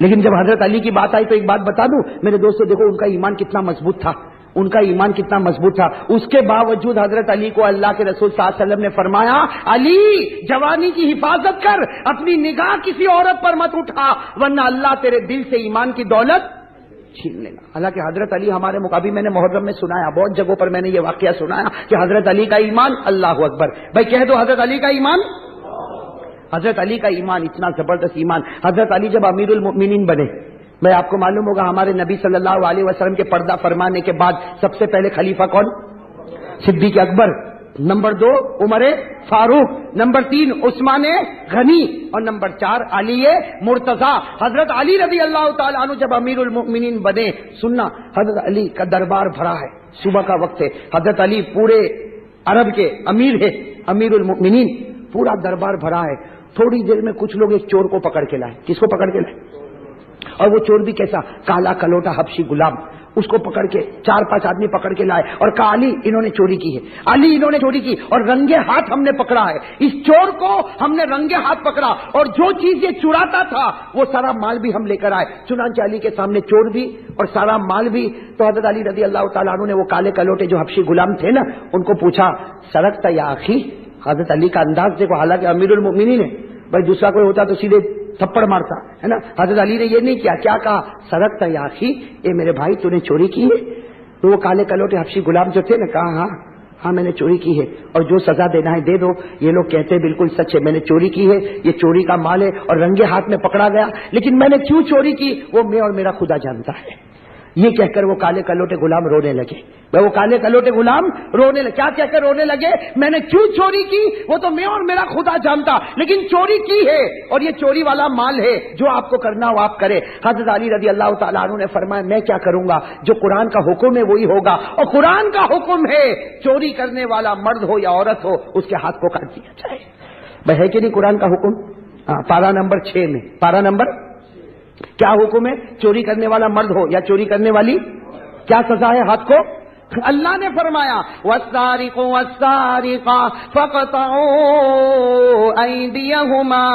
لیکن جب حضرت علی کی بات آئی تو ایک بات بتا دوں میرے دوستو، دیکھو ان کا ایمان کتنا مضبوط تھا، ان کا ایمان کتنا مضبوط تھا. اس کے باوجود حضرت علی کو اللہ کے رسول صلی اللہ علیہ وسلم نے فرمایا، علی جوانی کی حفاظت کر، اپنی نگاہ کسی عورت پر مت اٹھا ورنہ اللہ تیرے دل سے ایمان کی دولت چھین لینا. حالانکہ حضرت علی ہمارے مقابل، میں نے محرم میں سنایا، بہت جگہوں پر میں نے یہ واقعہ سنایا کہ حضرت علی کا ایمان، اللہ اکبر بھائی کہہ دو حضرت علی کا ایمان. حضرت علی کا ایمان اتنا زبردست ایمان. حضرت علی جب امیر المؤمنین بنے، میں آپ کو معلوم ہوگا ہمارے نبی صلی اللہ علیہ وسلم کے پردہ فرمانے کے بعد سب سے پہلے خلیفہ کون؟ صدیق اکبر، نمبر 2 عمر فاروق، نمبر 3 عثمان غنی اور نمبر 4 علی مرتضی. حضرت علی رضی اللہ تعالیٰ عنہ جب امیر المؤمنین بنے، سننا حضرت علی کا دربار بھرا ہے، صبح کا وقت ہے، حضرت علی پورے عرب کے امیر ہے، امیر المؤمنین، پورا دربار بھرا ہے. تھوڑی دیر میں کچھ لوگ ایک چور کو پکڑ کے لائے. کس کو پکڑ کے لائے؟ اور وہ چور بھی کیسا؟ کالا کلوٹا حبشی غلام. اس کو پکڑ کے 4-5 آدمی پکڑ کے لائے اور کہا علی انہوں نے چوری کی ہے، علی انہوں نے چوری کی، اور رنگے ہاتھ ہم نے پکڑا ہے اس چور کو، ہم نے رنگے ہاتھ پکڑا، اور جو چیز یہ چراتا تھا وہ سارا مال بھی ہم لے کر آئے. چنانچہ علی کے سامنے چور بھی اور سارا مال بھی. تو حضرت علی رضی اللہ تعالیٰ عنہ نے وہ کالے کلوٹے جو حبشی غلام تھے نا، ان کو پوچھا سرقتا یا اخی. حضرت علی کا انداز دیکھو، حالانکہ امیر المؤمنین ہے، بھائی دوسرا کوئی ہوتا تو سیدھے تھپڑ مارتا ہے نا. حضرت علی نے یہ نہیں کیا، کیا کہا؟ سرقتا یا اخی، اے میرے بھائی تو نے چوری کی ہے؟ تو وہ کالے کلوٹے حبشی غلام جو تھے نا، کہا ہاں میں نے چوری کی ہے، اور جو سزا دینا ہے دے دو. یہ لوگ کہتے ہیں بالکل سچ ہے، میں نے چوری کی ہے، یہ چوری کا مال ہے اور رنگے ہاتھ میں پکڑا گیا، لیکن میں نے کیوں چوری کی وہ میں اور میرا خدا جانتا ہے. یہ کہہ کر وہ کالے کلوٹے غلام رونے لگے. وہ کالے کلوٹے غلام رونے لگے. کیا کہہ کر رونے لگے؟ میں نے کیوں چوری کی وہ تو میں اور میرا خدا جانتا، لیکن چوری کی ہے اور یہ چوری والا مال ہے، جو آپ کو کرنا ہو آپ کرے. حضرت علی رضی اللہ تعالیٰ عنہ نے فرمایا میں کیا کروں گا، جو قرآن کا حکم ہے وہی ہوگا، اور قرآن کا حکم ہے چوری کرنے والا مرد ہو یا عورت ہو اس کے ہاتھ کو کاٹ دیا جائے. بھائی ہے کہ نہیں قرآن کا حکم؟ پارہ نمبر 6 میں، پارہ نمبر کیا حکم ہے؟ چوری کرنے والا مرد ہو یا چوری کرنے والی، کیا سزا ہے ہاتھ کو؟ اللہ نے فرمایا والسارق والسارقة فاقطعوا أيديهما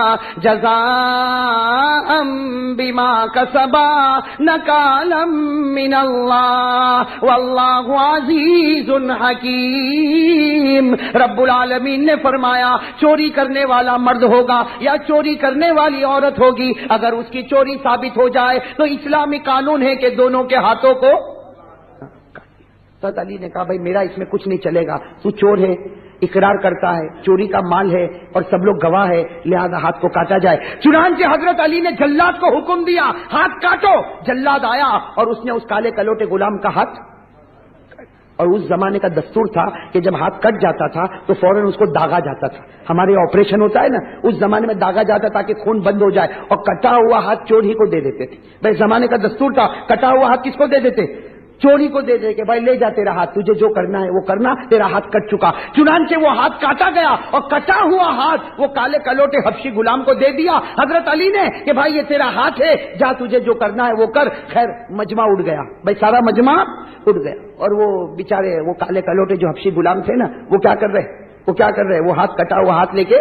جزاء بما كسبا نكالا من الله والله عزيز حكيم. رب العالمین نے فرمایا چوری کرنے والا مرد ہوگا یا چوری کرنے والی عورت ہوگی، اگر اس کی چوری ثابت ہو جائے تو اسلامی قانون ہے کہ دونوں کے ہاتھوں کو. حضرت علی نے کہا بھائی میرا اس میں کچھ نہیں چلے گا، تو چور ہے، اقرار کرتا ہے، چوری کا مال ہے اور سب لوگ گواہ ہے، لہذا ہاتھ کو کاٹا جائے. چنانچہ حضرت علی نے جلاد کو حکم دیا ہاتھ کاٹو. جلاد آیا اور اس نے اس کالے کلوٹے غلام کا ہاتھ، اور اس زمانے کا دستور تھا کہ جب ہاتھ کٹ جاتا تھا تو فوراً اس کو داغا جاتا تھا. ہمارے آپریشن ہوتا ہے نا، اس زمانے میں داغا جاتا تاکہ خون بند ہو جائے، اور کٹا ہوا ہاتھ چور ہی کو دے دیتے تھے. بھائی زمانے کا دستور تھا، کٹا ہوا ہاتھ کس کو دے دیتے؟ چوری کو دے دے کہ بھائی لے جا تیرا ہاتھ، تجھے جو کرنا ہے وہ کرنا، تیرا ہاتھ کٹ چکا. چنانچہ وہ ہاتھ کاٹا گیا اور کٹا ہوا ہاتھ وہ کالے کلوٹے حبشی غلام کو دے دیا حضرت علی نے کہ بھائی یہ تیرا ہاتھ ہے، جا تجھے جو کرنا ہے وہ کر. خیر مجمع اڑ گیا، بھائی سارا مجمع اڑ گیا، اور وہ بیچارے وہ کالے کلوٹے جو حبشی غلام تھے نا، وہ کیا کر رہے؟ وہ ہاتھ کٹا ہوا ہاتھ لے کے،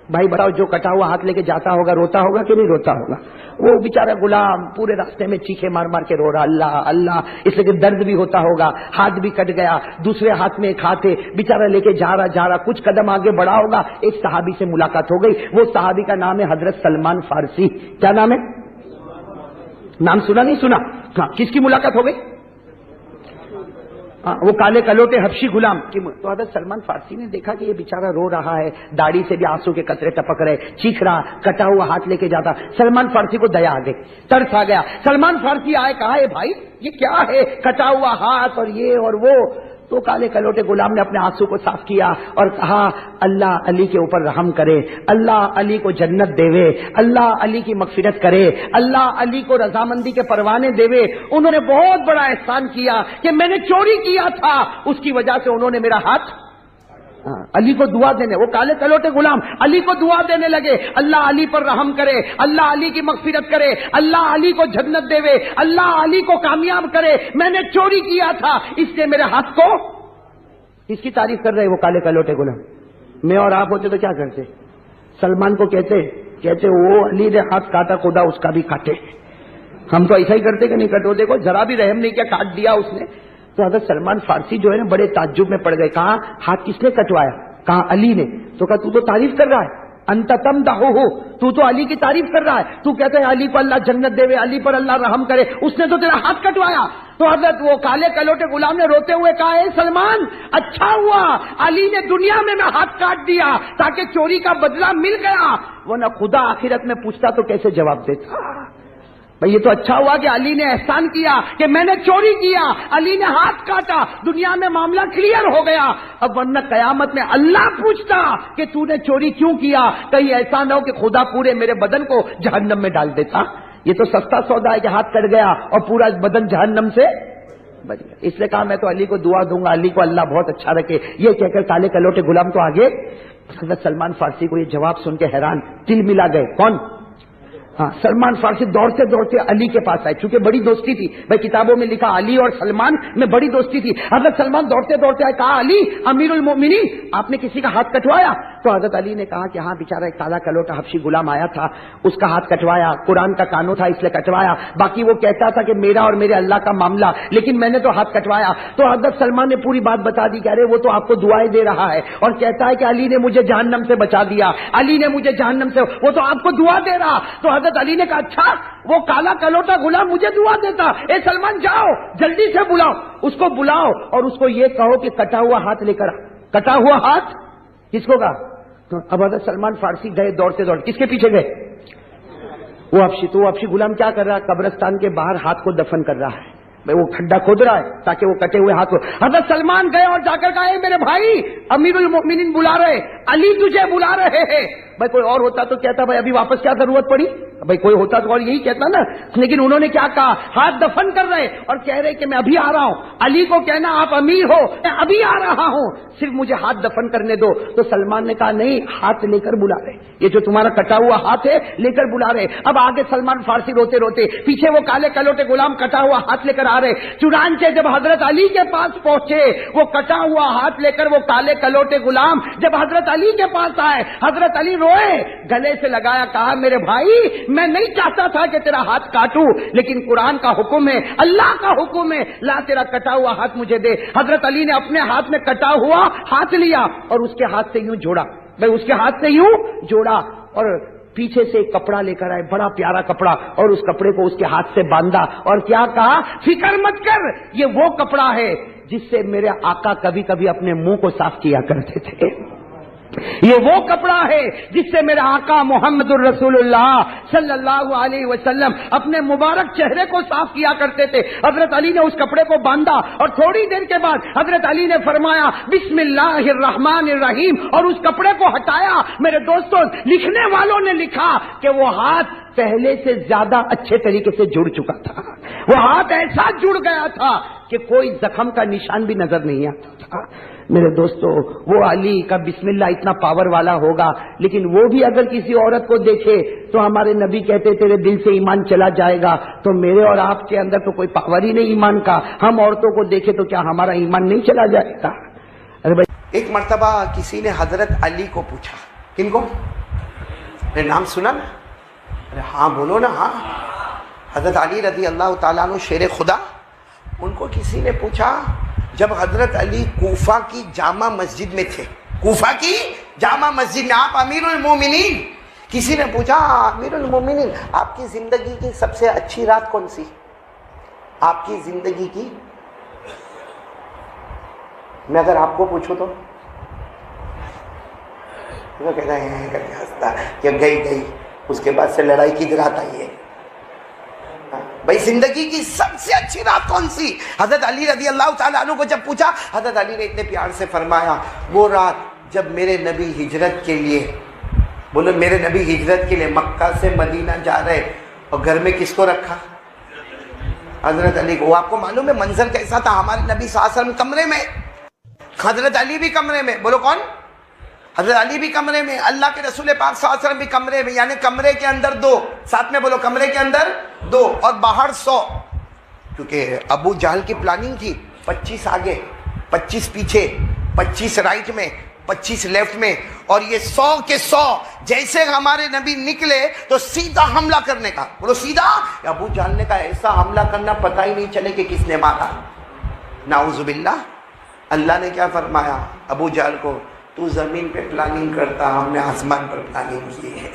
بھائی بتاؤ جو کٹا ہوا ہاتھ لے کے جاتا ہوگا روتا ہوگا کہ نہیں روتا ہوگا؟ وہ بیچارہ غلام پورے راستے میں چیخے مار مار کے رو رہا اللہ اللہ، اس لیے کہ درد بھی ہوتا ہوگا، ہاتھ بھی کٹ گیا، دوسرے ہاتھ میں ایک ہاتھ ہے، بیچارہ لے کے جا رہا کچھ قدم آگے بڑھا ہوگا، ایک صحابی سے ملاقات ہو گئی. وہ صحابی کا نام ہے حضرت سلمان فارسی. کیا نام ہے؟ نام سنا نہیں سنا؟ ہاں، کس کی ملاقات ہو گئی؟ وہ کالے کلوٹے حبشی غلام کی. تو حضرت سلمان فارسی نے دیکھا کہ یہ بیچارہ رو رہا ہے، داڑھی سے بھی آنسو کے قطرے ٹپک رہے، چیخ رہا، کٹا ہوا ہاتھ لے کے جاتا. سلمان فارسی کو دیا آ گئی، ترس آ گیا. سلمان فارسی آئے، کہا ہے بھائی یہ کیا ہے، کٹا ہوا ہاتھ اور یہ اور وہ. تو کالے کلوٹے غلام نے اپنے آنسو کو صاف کیا اور کہا اللہ علی کے اوپر رحم کرے، اللہ علی کو جنت دے، اللہ علی کی مغفرت کرے، اللہ علی کو رضامندی کے پروانے دے. انہوں نے بہت بڑا احسان کیا کہ میں نے چوری کیا تھا، اس کی وجہ سے انہوں نے میرا ہاتھ. علی کو دعا دینے، وہ کالے کلوٹے غلام علی کو دعا دینے لگے اللہ علی پر رحم کرے، اللہ علی کی مغفرت کرے، اللہ علی کو جنت دے، اللہ علی کو کامیاب کرے، میں نے چوری کیا تھا اس سے میرے ہاتھ کو. اس کی تعریف کر رہے وہ کالے کلوٹے غلام. میں اور آپ ہوتے تو کیا کرتے؟ سلمان کو کہتے وہ علی نے ہاتھ کاٹا، خدا اس کا بھی کاٹے. ہم تو ایسا ہی کرتے کہ نہیں کٹوتے کو ذرا بھی رحم نہیں کیا, کاٹ دیا اس نے. تو حضرت سلمان فارسی جو ہے نا بڑے تعجب میں پڑ گئے. کہا ہاتھ کس نے کٹوایا؟ کہا علی نے. تو کہا تو تعریف کر رہا ہے, انت تمدحہ, تو علی کی تعریف کر رہا ہے, تو کہتے ہیں علی کو اللہ جنت دے, علی پر اللہ رحم کرے, اس نے تو تیرا ہاتھ کٹوایا. تو حضرت وہ کالے کلوٹے غلام نے روتے ہوئے کہا, اے سلمان اچھا ہوا علی نے دنیا میں ہاتھ کاٹ دیا تاکہ چوری کا بدلہ مل گیا, ورنہ خدا آخرت میں پوچھتا تو کیسے جواب دیتا. بھئی یہ تو اچھا ہوا کہ علی نے احسان کیا کہ میں نے چوری کیا, علی نے ہاتھ کاٹا, دنیا میں معاملہ کلیئر ہو گیا. اب ورنہ قیامت میں اللہ پوچھتا کہ تو نے چوری کیوں کیا, کہیں ایسا نہ ہو کہ خدا پورے میرے بدن کو جہنم میں ڈال دیتا. یہ تو سستا سودا ہے کہ ہاتھ کٹ گیا اور پورا بدن جہنم سے بچ گیا. اس لیے کہا میں تو علی کو دعا دوں گا, علی کو اللہ بہت اچھا رکھے. یہ کہہ کر کالے کلوٹے غلام تو آگے. حضرت سلمان فارسی کو یہ جواب سن کے حیران, تل ملا گئے. کون؟ ہاں, سلمان فارسی دوڑتے دوڑتے علی کے پاس آئے, چونکہ بڑی دوستی تھی. بھائی کتابوں میں لکھا علی اور سلمان میں بڑی دوستی تھی. حضرت سلمان دوڑتے دوڑتے آئے, کہا علی امیر المومنین آپ نے کسی کا ہاتھ کٹوایا؟ تو حضرت علی نے کہا کہ ہاں بیچارہ ایک کالا کلوٹا حبشی غلام آیا تھا, اس کا ہاتھ کٹوایا, قرآن کا کانوں تھا اس لیے کٹوایا, باقی وہ کہتا تھا کہ میرا اور میرے اللہ کا معاملہ, لیکن میں نے تو ہاتھ کٹوایا. تو حضرت سلمان نے پوری بات بتا دی کہ ارے وہ تو آپ کو دعائیں دے رہا ہے اور کہتا ہے کہ علی نے مجھے جہنم سے بچا دیا, علی نے مجھے جہنم سے, وہ تو آپ کو دعا دے رہا. تو حضرت علی نے کہا اچھا وہ کالا کلوٹا غلام مجھے دعا دیتا, اے سلمان جاؤ جلدی سے بلاؤ, اس کو بلاؤ اور اس کو یہ کہو کہ کٹا ہوا ہاتھ لے کر. کٹا ہوا ہاتھ کس کو کہا؟ تو اب حضرت سلمان فارسی گئے دوڑتے دوڑتے, کس کے پیچھے گئے؟ وہ افشی. تو وہ افشی غلام کیا کر رہا ہے؟ قبرستان کے باہر ہاتھ کو دفن کر رہا ہے. وہ کھڈا کھود رہا ہے تاکہ وہ کٹے ہوئے ہاتھ کو. حضرت سلمان گئے اور جا کر کہا, اے میرے بھائی امیر المؤمنین بلا رہے, علی تجھے بلا رہے ہیں. بھائی کوئی اور ہوتا تو کہتا بھائی ابھی واپس کیا ضرورت پڑی, بھائی کوئی ہوتا تو اور یہی کہتا نا, لیکن انہوں نے کیا کہا, ہاتھ دفن کر رہے اور کہہ رہے کہ میں ابھی آ رہا ہوں. علی کو کہنا آپ امیر ہو, میں ابھی آ رہا ہوں, صرف مجھے ہاتھ دفن کرنے دو. تو سلمان نے کہا نہیں, ہاتھ لے کر بلا رہے, یہ جو تمہارا کٹا ہوا ہاتھ ہے لے کر بلا رہے. اب آگے سلمان فارسی روتے روتے, پیچھے وہ کالے کلوٹے غلام کٹا ہوا ہاتھ لے کر آ رہے. چنانچہ جب حضرت علی کے پاس پہنچے, وہ کٹا ہوا ہاتھ لے کر وہ کالے کلوٹے غلام جب حضرت علی کے پاس آئے, حضرت علی روئے, گلے سے لگایا, کہا میرے بھائی میں نہیں چاہتا تھا کہ تیرا ہاتھ کاٹوں, لیکن قرآن کا حکم ہے, اللہ کا حکم ہے, لا تیرا کٹا ہوا ہاتھ مجھے دے. حضرت علی نے اپنے ہاتھ میں کٹا ہوا ہاتھ لیا اور اس کے ہاتھ سے یوں جوڑا. بھائی اس کے ہاتھ سے یوں جوڑا اور پیچھے سے ایک کپڑا لے کر آئے, بڑا پیارا کپڑا, اور اس کپڑے کو اس کے ہاتھ سے باندھا اور کیا کہا, فکر مت کر, یہ وہ کپڑا ہے جس سے میرے آقا کبھی کبھی اپنے منہ کو صاف کیا کرتے تھے. یہ وہ کپڑا ہے جس سے میرے آقا محمد الرسول اللہ صلی اللہ علیہ وسلم اپنے مبارک چہرے کو صاف کیا کرتے تھے. حضرت علی نے اس کپڑے کو باندھا اور تھوڑی دیر کے بعد حضرت علی نے فرمایا بسم اللہ الرحمن الرحیم, اور اس کپڑے کو ہٹایا. میرے دوستوں, لکھنے والوں نے لکھا کہ وہ ہاتھ پہلے سے زیادہ اچھے طریقے سے جڑ چکا تھا. وہ ہاتھ ایسا جڑ گیا تھا کہ کوئی زخم کا نشان بھی نظر نہیں آتا تھا. میرے دوستو, وہ علی کا بسم اللہ اتنا پاور والا ہوگا, لیکن وہ بھی اگر کسی عورت کو دیکھے تو ہمارے نبی کہتے تیرے دل سے ایمان چلا جائے گا. تو میرے اور آپ کے اندر تو کوئی پاور ہی نہیں ایمان کا, ہم عورتوں کو دیکھے تو کیا ہمارا ایمان نہیں چلا جائے گا؟ ارے بھائی, ایک مرتبہ کسی نے حضرت علی کو پوچھا, کن کو؟ میرے نام سنا نا؟ ارے ہاں بولو نا. ہاں, حضرت علی رضی اللہ تعالیٰ عنہ شیر خدا. ان کو کسی نے پوچھا, جب حضرت علی کوفہ کی جامع مسجد میں تھے, کوفہ کی جامع مسجد میں آپ امیر المومنین, کسی نے پوچھا امیر المومنین آپ کی زندگی کی سب سے اچھی رات کون سی؟ آپ کی زندگی کی, میں اگر آپ کو پوچھوں تو وہ کہتا ہے کر کے ہنستا کہ گئی, اس کے بعد سے لڑائی کی رات آئی ہے. بھائی زندگی کی سب سے اچھی رات کون سی؟ حضرت علی رضی اللہ تعالیٰ عنہ کو جب پوچھا, حضرت علی نے اتنے پیار سے فرمایا, وہ رات جب میرے نبی ہجرت کے لیے, بولو میرے نبی ہجرت کے لیے مکہ سے مدینہ جا رہے, اور گھر میں کس کو رکھا؟ حضرت علی کو. آپ کو معلوم ہے منظر کیسا تھا؟ ہمارے نبی صلی اللہ علیہ وسلم کمرے میں, حضرت علی بھی کمرے میں, بولو کون؟ حضرت علی بھی کمرے میں, اللہ کے رسول پاک صلی اللہ علیہ وسلم بھی کمرے میں, یعنی کمرے کے اندر 2, ساتھ میں بولو کمرے کے اندر 2 اور باہر 100. کیونکہ ابو جہل کی پلاننگ تھی, 25 آگے 25 پیچھے 25 رائٹ میں 25 لیفٹ میں اور یہ 100 کے 100 جیسے ہمارے نبی نکلے تو سیدھا حملہ کرنے کا، بولو سیدھا، ابو جہل نے کہا ایسا حملہ کرنا پتہ ہی نہیں چلے کہ کس نے مارا، نعوذ باللہ۔ اللہ نے کیا فرمایا ابو جہل کو، تو زمین پہ پلاننگ کرتا، ہم نے آسمان پر پلاننگ کی ہے۔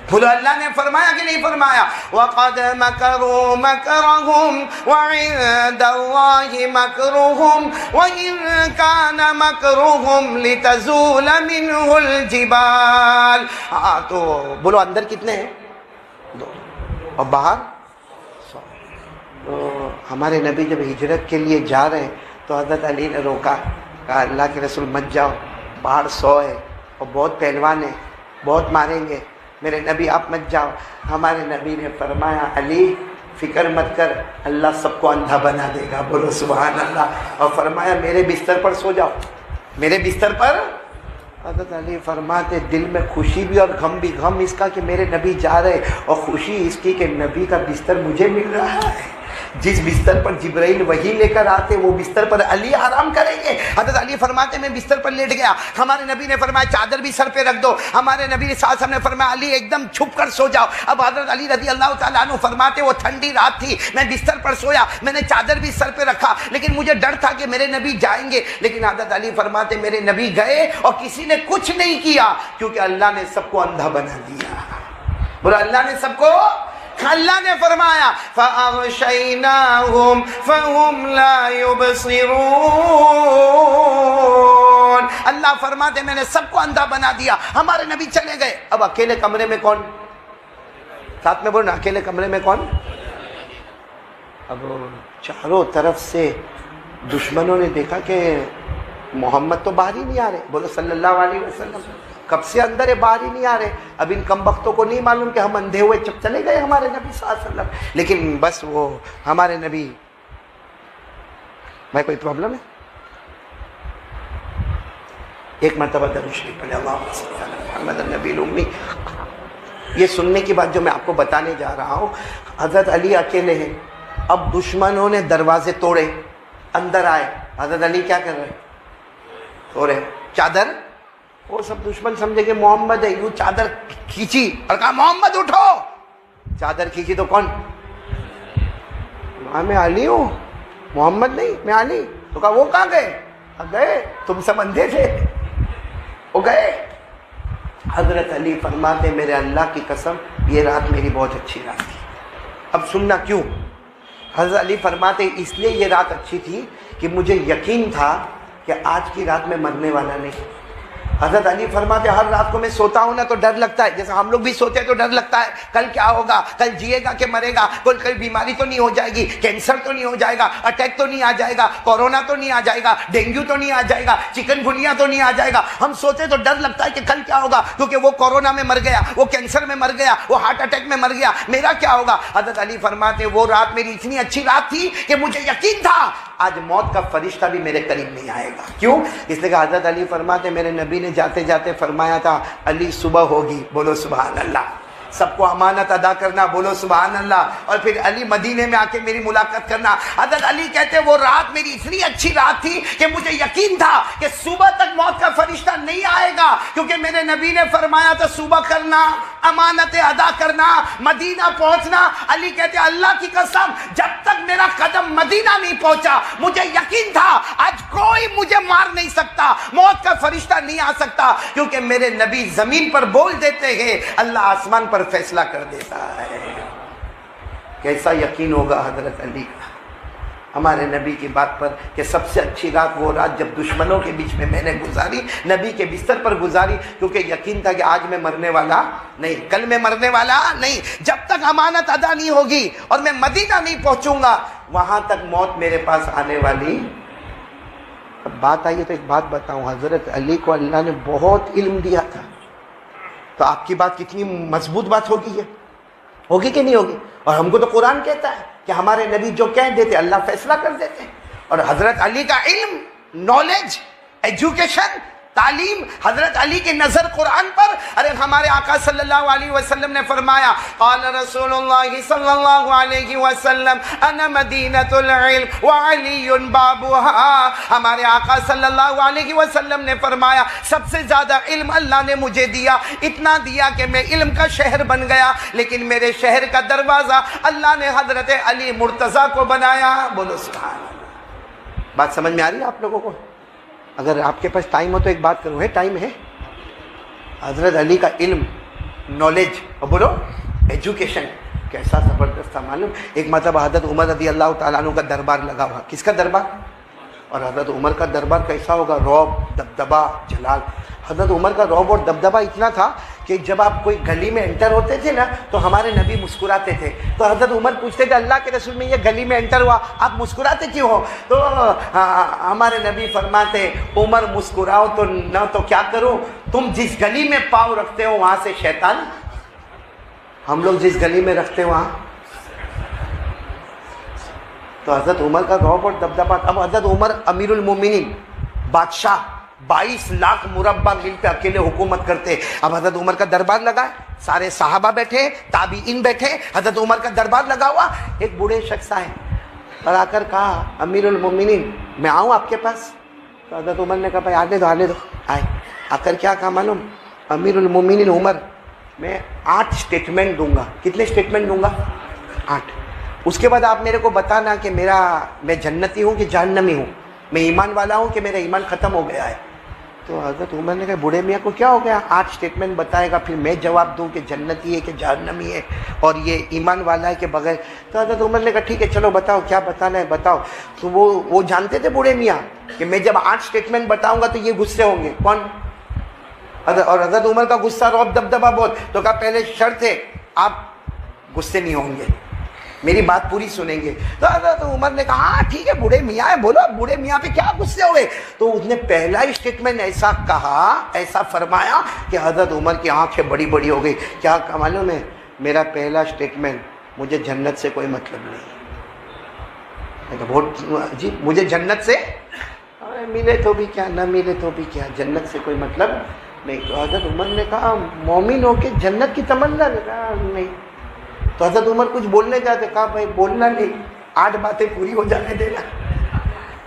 بولو اللہ نے فرمایا کہ نہیں فرمایا؟ وَقَدْ مَكَرُوا مَكْرَهُمْ وَعِندَ اللَّهِ مَكْرُهُمْ وَإِن كَانَ مَكْرُهُمْ لِتَزُولَ مِنْهُ الْجِبَالُ۔ ہاں تو بولو اندر کتنے ہیں؟ 2 اور باہر 100۔ تو ہمارے نبی جب ہجرت کے لیے جا رہے ہیں تو حضرت علی نے روکا، کہا اللہ کے رسول مت جاؤ، باہر 100 ہے اور بہت پہلوان ہیں، بہت ماریں گے، میرے نبی آپ مت جاؤ۔ ہمارے نبی نے فرمایا علی فکر مت کر، اللہ سب کو اندھا بنا دے گا، بولو سبحان اللہ، اور فرمایا میرے بستر پر سو جاؤ، میرے بستر پر۔ حضرت علی فرماتے دل میں خوشی بھی اور غم بھی، غم اس کا کہ میرے نبی جا رہے اور خوشی اس کی کہ نبی کا بستر مجھے مل رہا ہے، جس بستر پر جبرائیل وحی لے کر آتے وہ بستر پر علی آرام کریں گے۔ حضرت علی فرماتے میں بستر پر لیٹ گیا، ہمارے نبی نے فرمایا چادر بھی سر پہ رکھ دو، ہمارے نبی صلی اللہ علیہ وسلم نے فرمایا علی ایک دم چھپ کر سو جاؤ۔ اب حضرت علی رضی اللہ تعالیٰ عنہ فرماتے وہ ٹھنڈی رات تھی، میں بستر پر سویا، میں نے چادر بھی سر پہ رکھا، لیکن مجھے ڈر تھا کہ میرے نبی جائیں گے، لیکن حضرت علی فرماتے میرے نبی گئے اور کسی نے کچھ نہیں کیا، کیونکہ اللہ نے سب کو اندھا بنا دیا۔ بولا اللہ نے سب کو، اللہ نے فرمایا فَأَغْشَيْنَاهُمْ فَهُمْ لَا يُبْصِرُونَ۔ اللہ فرماتے میں نے سب کو اندھا بنا دیا، ہمارے نبی چلے گئے۔ اب اکیلے کمرے میں کون؟ ساتھ میں بولنا، اکیلے کمرے میں کون؟ اب چاروں طرف سے دشمنوں نے دیکھا کہ محمد تو باہر ہی نہیں آ رہے، بولو صلی اللہ علیہ وسلم، کب سے اندر ہے باہر ہی نہیں آ رہے۔ اب ان کم بختوں کو نہیں معلوم کہ ہم اندھے ہوئے چپ چلے گئے ہمارے نبی صلی اللہ علیہ وسلم، لیکن بس وہ ہمارے نبی، بھائی کوئی پرابلم ہے؟ ایک مرتبہ درود شریف پڑھے اللہم صلی علی محمد النبی الامی۔ یہ سننے کی بات جو میں آپ کو بتانے جا رہا ہوں، حضرت علی اکیلے ہیں، اب دشمنوں نے دروازے توڑے، اندر آئے، حضرت علی کیا کر رہے؟ توڑے چادر، وہ سب دشمن سمجھے کہ محمد ہے، یوں چادر کھینچی اور کہا محمد اٹھو، چادر کھینچی تو کون؟ میں علی ہوں، محمد نہیں، میں علی۔ تو کہا وہ کہاں گئے؟ گئے، تم سب اندھے تھے، وہ گئے۔ حضرت علی فرماتے میرے اللہ کی قسم یہ رات میری بہت اچھی رات تھی۔ اب سننا کیوں؟ حضرت علی فرماتے اس لیے یہ رات اچھی تھی کہ مجھے یقین تھا کہ آج کی رات میں مرنے والا نہیں۔ حضرت علی فرماتے ہر رات کو میں سوتا ہوں نا تو ڈر لگتا ہے، جیسے ہم لوگ بھی سوتے ہیں تو ڈر لگتا ہے کل کیا ہوگا، کل جیے گا کہ مرے گا، کوئی بیماری تو نہیں ہو جائے گی، کینسر تو نہیں ہو جائے گا، اٹیک تو نہیں آ جائے گا، کورونا تو نہیں آ جائے گا، ڈینگو تو نہیں آ جائے گا، چکن گنیا تو نہیں آ جائے گا۔ ہم سوتے تو ڈر لگتا ہے کہ کل کیا ہوگا، کیونکہ وہ کورونا میں مر گیا، وہ کینسر میں مر گیا، وہ ہارٹ اٹیک میں مر گیا، میرا کیا ہوگا۔ حضرت علی فرماتے وہ رات میری اتنی اچھی رات تھی کہ مجھے یقین تھا آج موت کا فرشتہ بھی میرے قریب نہیں آئے گا۔ کیوں؟ اس لیے کہ حضرت علی فرماتے میرے نبی نے جاتے جاتے فرمایا تھا علی صبح ہوگی، بولو سبحان اللہ، سب کو امانت ادا کرنا، بولو سبحان اللہ، اور پھر علی مدینے میں آ کے میری ملاقات کرنا۔ حضرت علی کہتے وہ رات میری اتنی اچھی رات تھی کہ مجھے یقین تھا کہ صبح تک موت کا فرشتہ نہیں آئے گا، کیونکہ میرے نبی نے فرمایا تھا صبح کرنا، امانت ادا کرنا، مدینہ پہنچنا۔ علی کہتے اللہ کی قسم جب تک میرا قدم مدینہ نہیں پہنچا مجھے یقین تھا آج کوئی مجھے مار نہیں سکتا، موت کا فرشتہ نہیں آ سکتا، کیونکہ میرے نبی زمین پر بول دیتے ہیں اللہ آسمان پر فیصلہ کر دیتا ہے۔ کیسا یقین ہوگا حضرت علی کا ہمارے نبی کی بات پر کہ سب سے اچھی رات وہ رات جب دشمنوں کے بیچ میں میں نے گزاری، نبی کے بستر پر گزاری، کیونکہ یقین تھا کہ آج میں مرنے والا نہیں، کل میں مرنے والا نہیں، جب تک امانت ادا نہیں ہوگی اور میں مدینہ نہیں پہنچوں گا وہاں تک موت میرے پاس آنے والی۔ اب بات آئی تو ایک بات بتاؤں، حضرت علی کو اللہ نے بہت علم دیا تھا، تو آپ کی بات کتنی مضبوط بات ہوگی، یہ ہوگی کہ نہیں ہوگی؟ اور ہم کو تو قرآن کہتا ہے کہ ہمارے نبی جو کہہ دیتے اللہ فیصلہ کر دیتے، اور حضرت علی کا علم، نالج، ایجوکیشن تعلیم حضرت علی کی نظر قرآن پر. ارے ہمارے آقا صلی اللہ علیہ وسلم نے فرمایا قال رسول اللہ صلی اللہ علیہ وسلم انا مدینۃ العلم وعلی بابها. ہمارے آقا صلی اللہ علیہ وسلم نے فرمایا سب سے زیادہ علم اللہ نے مجھے دیا, اتنا دیا کہ میں علم کا شہر بن گیا, لیکن میرے شہر کا دروازہ اللہ نے حضرت علی مرتضیٰ کو بنایا. بولو سبحان اللہ. بات سمجھ میں آ رہی ہے آپ لوگوں کو؟ اگر آپ کے پاس ٹائم ہو تو ایک بات کروں, ہے ٹائم ہے؟ حضرت علی کا علم, نالج, اور بولو ایجوکیشن کیسا زبردست تھا معلوم. ایک مرتبہ حضرت عمر رضی اللہ تعالیٰ عنہ کا دربار لگا ہوا. کس کا دربار؟ اور حضرت عمر کا دربار کیسا ہوگا؟ رعب, دبدبا, جلال. حضرت عمر کا رعب اور دبدبا اتنا تھا کہ جب آپ کوئی گلی میں انٹر ہوتے تھے نا تو ہمارے نبی مسکراتے تھے. تو حضرت عمر پوچھتے تھے اللہ کے رسول میں یہ گلی میں انٹر ہوا, آپ مسکراتے کیوں ہو؟ تو ہمارے نبی فرماتے عمر مسکراؤ تو نہ تو کیا کروں, تم جس گلی میں پاؤں رکھتے ہو وہاں سے شیطان, ہم لوگ جس گلی میں رکھتے ہیں وہاں. تو حضرت عمر کا رعب اور دبدبا. اب حضرت عمر امیر المومنین, بادشاہ, 22 لاکھ مربع میل پہ اکیلے حکومت کرتے. اب حضرت عمر کا دربار لگا, سارے صحابہ بیٹھے, تابعین بیٹھے, حضرت عمر کا دربار لگا ہوا. ایک بوڑھے شخص آئے اور آ کر کہا امیر المومنین میں آؤں آپ کے پاس؟ تو حضرت عمر نے کہا بھائی آنے دو آنے دو. آئے آ کر کیا کہا معلوم؟ امیر المومنین عمر میں 8 اسٹیٹمنٹ دوں گا. کتنے اسٹیٹمنٹ دوں گا؟ 8. اس کے بعد آپ میرے کو بتانا کہ میں جنتی ہوں کہ جہنمی ہوں, میں ایمان والا ہوں کہ میرا ایمان ختم ہو گیا ہے. تو حضرت عمر نے کہا بوڑھے میاں کو کیا ہو گیا, 8 اسٹیٹمنٹ بتائے گا پھر میں جواب دوں کہ جنتی ہے کہ جہنمی ہے اور یہ ایمان والا ہے کہ بغیر. تو حضرت عمر نے کہا ٹھیک ہے چلو بتاؤ کیا بتانا ہے بتاؤ. تو وہ جانتے تھے بوڑھے میاں کہ میں جب 8 اسٹیٹمنٹ بتاؤں گا تو یہ غصے ہوں گے. کون؟ اور حضرت عمر کا غصہ رعب دبدبا بہت. تو کہا پہلے شرط ہے آپ غصے نہیں ہوں گے, میری بات پوری سنیں گے. تو حضرت عمر نے کہا ہاں ٹھیک ہے بوڑھے میاں ہے, بولو بوڑھے میاں پہ کیا غصے ہوئے. تو اس نے پہلا اسٹیٹمنٹ ایسا کہا, ایسا فرمایا کہ حضرت عمر کی آنکھیں بڑی بڑی ہو گئی. کیا معلوم ہے میرا پہلا اسٹیٹمنٹ مجھے جنت سے کوئی مطلب نہیں. بہت عجیب, مجھے جنت سے ملے تو بھی کیا نہ ملے تو بھی کیا, جنت سے کوئی مطلب نہیں. تو حضرت عمر نے کہا مومن ہو کے جنت کی تمنا نہیں. تو حضرت عمر کچھ بولنے جاتے, کہا بھائی بولنا نہیں, 8 باتیں پوری ہو جانے دینا.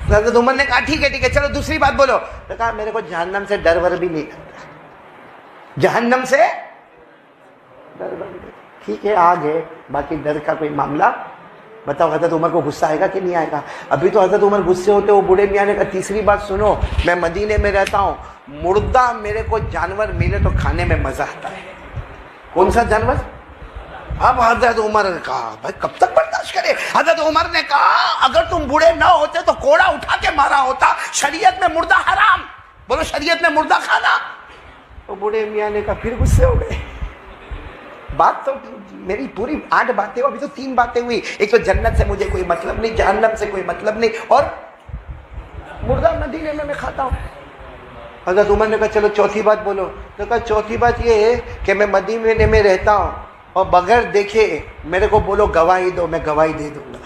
تو حضرت عمر نے کہا ٹھیک ہے چلو دوسری بات بولو. تو کہا میرے کو جہنم سے ڈر ور بھی نہیں کرتا, جہنم سے ڈر ور بھی. ٹھیک ہے آ گئے, باقی ڈر کا کوئی معاملہ بتاؤ. حضرت عمر کو غصہ آئے گا کہ نہیں آئے گا؟ ابھی تو حضرت عمر غصے ہوتے. وہ بوڑھے میاں نے کہا تیسری بات سنو, میں مدینے میں رہتا ہوں, مردہ میرے کو جانور ملے تو کھانے میں مزہ آتا ہے. کون سا جانور؟ اب حضرت عمر نے کہا بھائی کب تک برداشت کرے. حضرت عمر نے کہا اگر تم بوڑھے نہ ہوتے تو کوڑا اٹھا کے مارا ہوتا, شریعت میں مردہ حرام. بولو شریعت میں مردہ کھانا. تو بوڑھے میاں نے کہا پھر غصے ہو گئے. بات تو میری پوری 8 باتیں, ابھی تو 3 باتیں ہوئی. ایک تو جنت سے مجھے کوئی مطلب نہیں, جہنم سے کوئی مطلب نہیں, اور مردہ مدینے میں میں کھاتا ہوں. حضرت عمر نے کہا چلو چوتھی بات بولو. تو کہا چوتھی بات یہ ہے کہ میں مدینے میں رہتا ہوں اور بغیر دیکھے میرے کو بولو گواہی دو, میں گواہی دے دوں گا.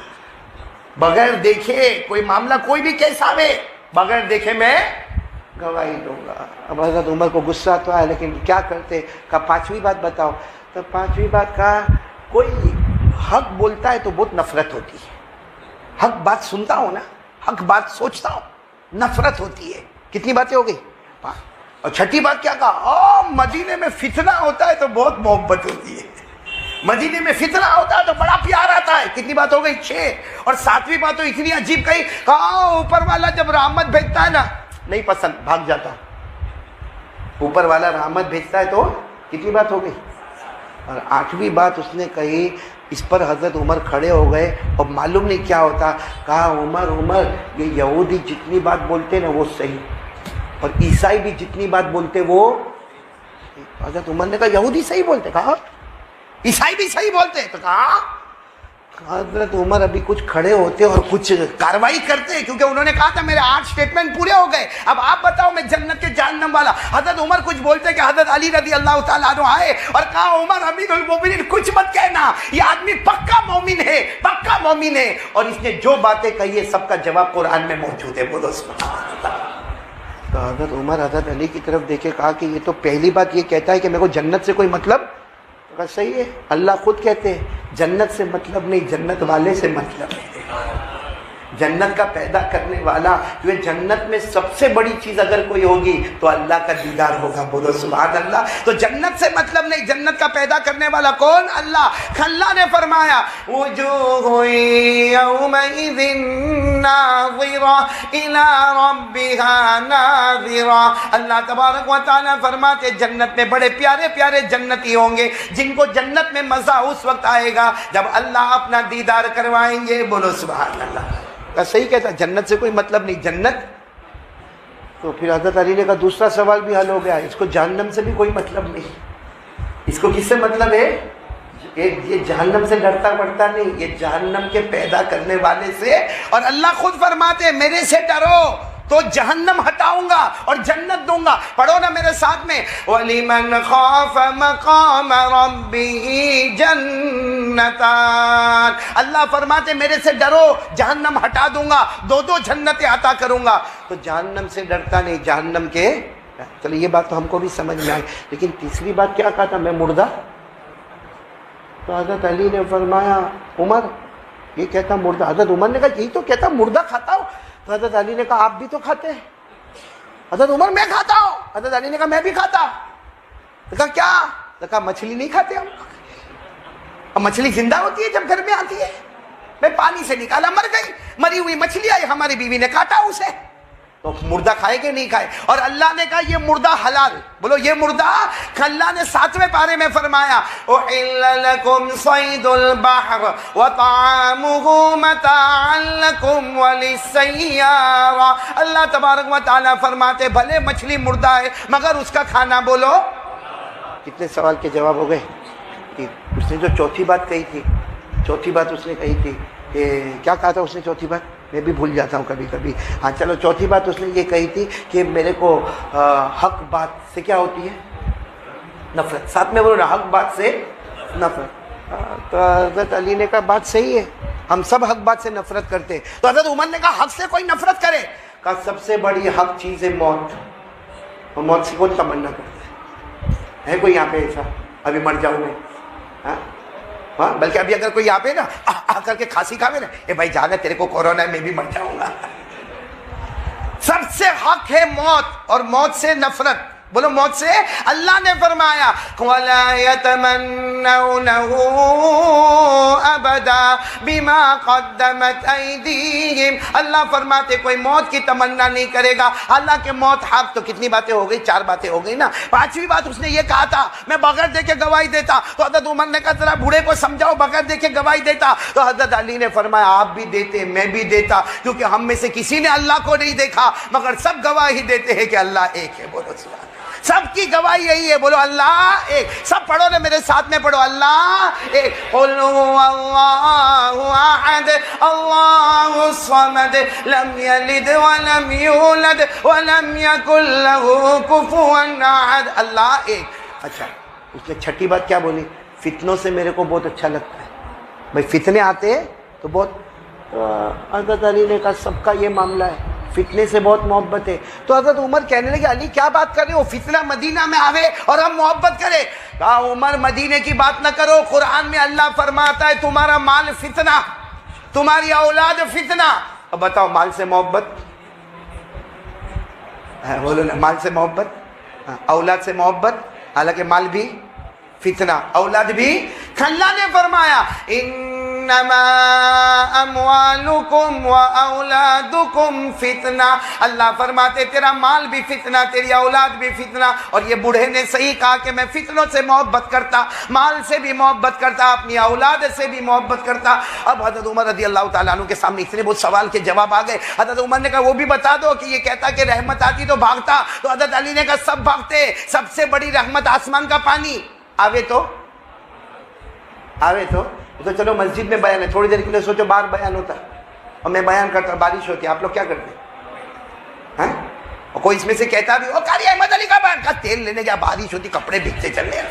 بغیر دیکھے کوئی معاملہ کوئی بھی کیسا آوے, بغیر دیکھے میں گواہی دوں گا. اب حضرت عمر کو غصہ تو آیا لیکن کیا کرتے. کہا 5ویں بات بتاؤ. تو 5ویں بات کہا کوئی حق بولتا ہے تو بہت نفرت ہوتی ہے. حق بات سنتا ہوں نا, حق بات سوچتا ہوں, نفرت ہوتی ہے. کتنی باتیں ہو گئی؟ 5. اور 6ٹھی بات کیا کہا؟ مدینے میں فتنہ ہوتا ہے تو بہت محبت ہوتی ہے. مدینے میں فتنہ ہوتا ہے تو بڑا پیار آتا ہے. کتنی بات ہو گئی؟ 6. اور 7ویں بات تو اتنی عجیب کہی, کہا اوپر والا جب رحمت بھیجتا ہے نا نہیں پسند, بھاگ جاتا. اوپر والا رحمت بھیجتا ہے تو کتنی بات ہو گئی؟ اور 8ویں بات اس نے کہی, اس پر حضرت عمر کھڑے ہو گئے اور معلوم نہیں کیا ہوتا. کہا عمر یہ یہودی جتنی بات بولتے نا وہ صحیح, اور عیسائی بھی جتنی بات بولتے وہ. حضرت عمر نے کہا یہودی صحیح بولتے, کہا عیسائی بھی صحیح بولتے. تو کہا حضرت عمر ابھی کچھ کھڑے ہوتے اور کچھ کاروائی کرتے, کیونکہ انہوں نے کہا تھا میرے 8 اسٹیٹمنٹ پورے ہو گئے, اب آپ بتاؤ میں جنت کے جہنم والا. حضرت عمر کچھ بولتے کہ حضرت علی رضی اللہ تعالیٰ عنہ آئے اور کہا عمر امیر المومنین کچھ مت کہنا, یہ آدمی پکا مومن ہے, پکا مومن ہے. اور اس نے جو باتیں کہی ہے سب کا جواب قرآن میں موجود ہے. بولو سبحان اللہ. تو حضرت عمر حضرت علی کی طرف دیکھے کہا کہ یہ تو پہلی بات یہ کہتا ہے کہ میرے کو جنت سے کوئی مطلب. کہا صحیح ہے, اللہ خود کہتے ہیں جنت سے مطلب نہیں, جنت والے سے مطلب ہے. جنت کا پیدا کرنے والا, جو جنت میں سب سے بڑی چیز اگر کوئی ہوگی تو اللہ کا دیدار ہوگا. بولو سبحان اللہ. تو جنت سے مطلب نہیں, جنت کا پیدا کرنے والا کون؟ اللہ. اللہ نے فرمایا وجوہ یومئذ ناظرہ الی ربہا ناظرہ. اللہ تبارک و تعالیٰ فرماتے جنت میں بڑے پیارے پیارے جنتی ہوں گے جن کو جنت میں مزہ اس وقت آئے گا جب اللہ اپنا دیدار کروائیں گے. بولو سبحان اللہ. صحیح کہتا, جنت سے کوئی مطلب نہیں, جنت. تو پھر حضرت علی نے کہا دوسرا سوال بھی حل ہو گیا, اس کو جہنم سے بھی کوئی مطلب نہیں. اس کو کس سے مطلب ہے؟ یہ جہنم سے ڈرتا پڑتا نہیں, یہ جہنم کے پیدا کرنے والے سے. اور اللہ خود فرماتے ہیں میرے سے ڈرو تو جہنم ہٹاؤں گا اور جنت دوں گا. پڑھو نا میرے ساتھ میں, وَلِمَنْ خَافَ مَقَامَ رَبِّهِ جَنَّتَانِ. اللہ فرماتے میرے سے ڈرو جہنم ہٹا دوں گا, دو جنتیں عطا کروں گا. تو جہنم سے ڈرتا نہیں, جہنم کے. چلو یہ بات تو ہم کو بھی سمجھ میں آئی, لیکن تیسری بات کیا کہا تھا, میں مردہ. تو حضرت علی نے فرمایا عمر یہ کہتا مردہ. حضرت عمر نے کہا یہی تو کہتا مردہ کھاتا ہوں. تو حضرت علی نے کہا آپ بھی تو کھاتے ہیں. حضرت عمر میں کھاتا ہوں. حضرت علی نے کہا میں بھی کھاتا. کہا کیا؟ کہا مچھلی نہیں کھاتے ہم. اور مچھلی زندہ ہوتی ہے جب گھر میں آتی ہے, میں پانی سے نکالا مر گئی, مری ہوئی مچھلی آئی, ہماری بیوی نے کاٹا اسے. تو مردہ کھائے کہ نہیں کھائے؟ اور اللہ نے کہا یہ مردہ حلال. بولو یہ مردہ. اللہ نے 7ویں پارے میں فرمایا احل لکم صید البحر وطعامہ متاعا لکم وللسیارہ. اللہ تبارک و تعالیٰ فرماتے بھلے مچھلی مردہ ہے مگر اس کا کھانا. بولو کتنے سوال کے جواب ہو گئے. اس نے جو چوتھی بات کہی تھی, چوتھی بات اس نے کہی تھی کہ کیا کہا تھا اس نے چوتھی بات, میں بھی بھول جاتا ہوں کبھی کبھی. ہاں چلو, چوتھی بات اس نے یہ کہی تھی کہ میرے کو حق بات سے کیا ہوتی ہے؟ نفرت. ساتھ میں بولو نا, حق بات سے نفرت. تو حضرت علی نے کہا بات صحیح ہے, ہم سب حق بات سے نفرت کرتے ہیں. تو حضرت عمر نے کہا حق سے کوئی نفرت کرے. کہا سب سے بڑی حق چیز ہے موت, اور موت سے کون تمنا کرتا ہے کوئی یہاں پہ ایسا ابھی مر جاؤں میں؟ ہاں بلکہ ابھی اگر کوئی آپ ہے نا آ کر کے کھانسی کھاوے نا, اے بھائی جانا تیرے کو کورونا ہے, میں بھی مر جاؤں گا. سب سے حق ہے موت, اور موت سے نفرت. بولو موت سے. اللہ نے فرمایا وَلَا يَتَمَنَّوْنَهُ أَبَدًا بِمَا قَدَّمَتْ أَيْدِيهِمْ. اللہ فرماتے کوئی موت کی تمنا نہیں کرے گا. حالانکہ موت حق. تو کتنی باتیں ہو گئی؟ 4 باتیں ہو گئی نا. 5ویں بات اس نے یہ کہا تھا میں بغیر دیکھے گواہی دیتا. تو حضرت عمر نے کہا ذرا بوڑھے کو سمجھاؤ بغیر دیکھے گواہی دیتا. تو حضرت علی نے فرمایا آپ بھی دیتے میں بھی دیتا, کیونکہ ہم میں سے کسی نے اللہ کو نہیں دیکھا مگر سب گواہی دیتے ہیں کہ اللہ ایک ہے. بولو سبحان. سب کی گواہی یہی ہے. بولو اللہ ایک. سب پڑھو نا میرے ساتھ میں, پڑھو اللہ ایک. قل هو اللہ احد اللہ الصمد لم یلد ولم یولد ولم یکن له کفوا احد. اللہ ایک. اچھا اس نے 6ٹھی بات کیا بولی؟ فتنوں سے میرے کو بہت اچھا لگتا ہے. بھائی فتنے آتے ہیں تو بہت. حضرت علی نے کہا سب کا یہ معاملہ ہے, فتنے سے بہت محبت ہے. تو حضرت عمر کہنے لگے علی کیا بات کر رہے ہو, فتنہ مدینہ میں آوے اور ہم محبت کرے. کہا عمر مدینے کی بات نہ کرو, قرآن میں اللہ فرماتا ہے تمہارا مال فتنہ, تمہاری اولاد فتنہ. اب بتاؤ مال سے محبت, بولو نا مال سے محبت, اولاد سے محبت, حالانکہ مال بھی فتنہ, اولاد بھی. اللہ نے فرمایا انما اموالکم و اولادکم فتنہ. اللہ فرماتے تیرا مال بھی فتنہ, تیری اولاد بھی فتنہ. اور یہ بوڑھے نے صحیح کہا کہ میں فتنوں سے محبت کرتا, مال سے بھی محبت کرتا, اپنی اولاد سے بھی محبت کرتا. اب حضرت عمر رضی اللہ تعالیٰ عنہ کے سامنے اتنے بہت سوال کے جواب آ گئے. حضرت عمر نے کہا وہ بھی بتا دو کہ یہ کہتا کہ رحمت آتی تو بھاگتا. تو حضرت علی نے کہا سب بھاگتے, سب سے بڑی رحمت آسمان کا پانی آوے تو تو چلو مسجد میں بیان ہے, تھوڑی دیر کے لیے سوچو باہر بیان ہوتا اور میں بیان کرتا, بارش ہوتی, آپ لوگ کیا کرتے ہیں؟ اور کوئی اس میں سے کہتا بھی او قاری احمد علی کا بیان, کا تیل لینے گیا, بارش ہوتی, کپڑے بھیگتے چل رہے.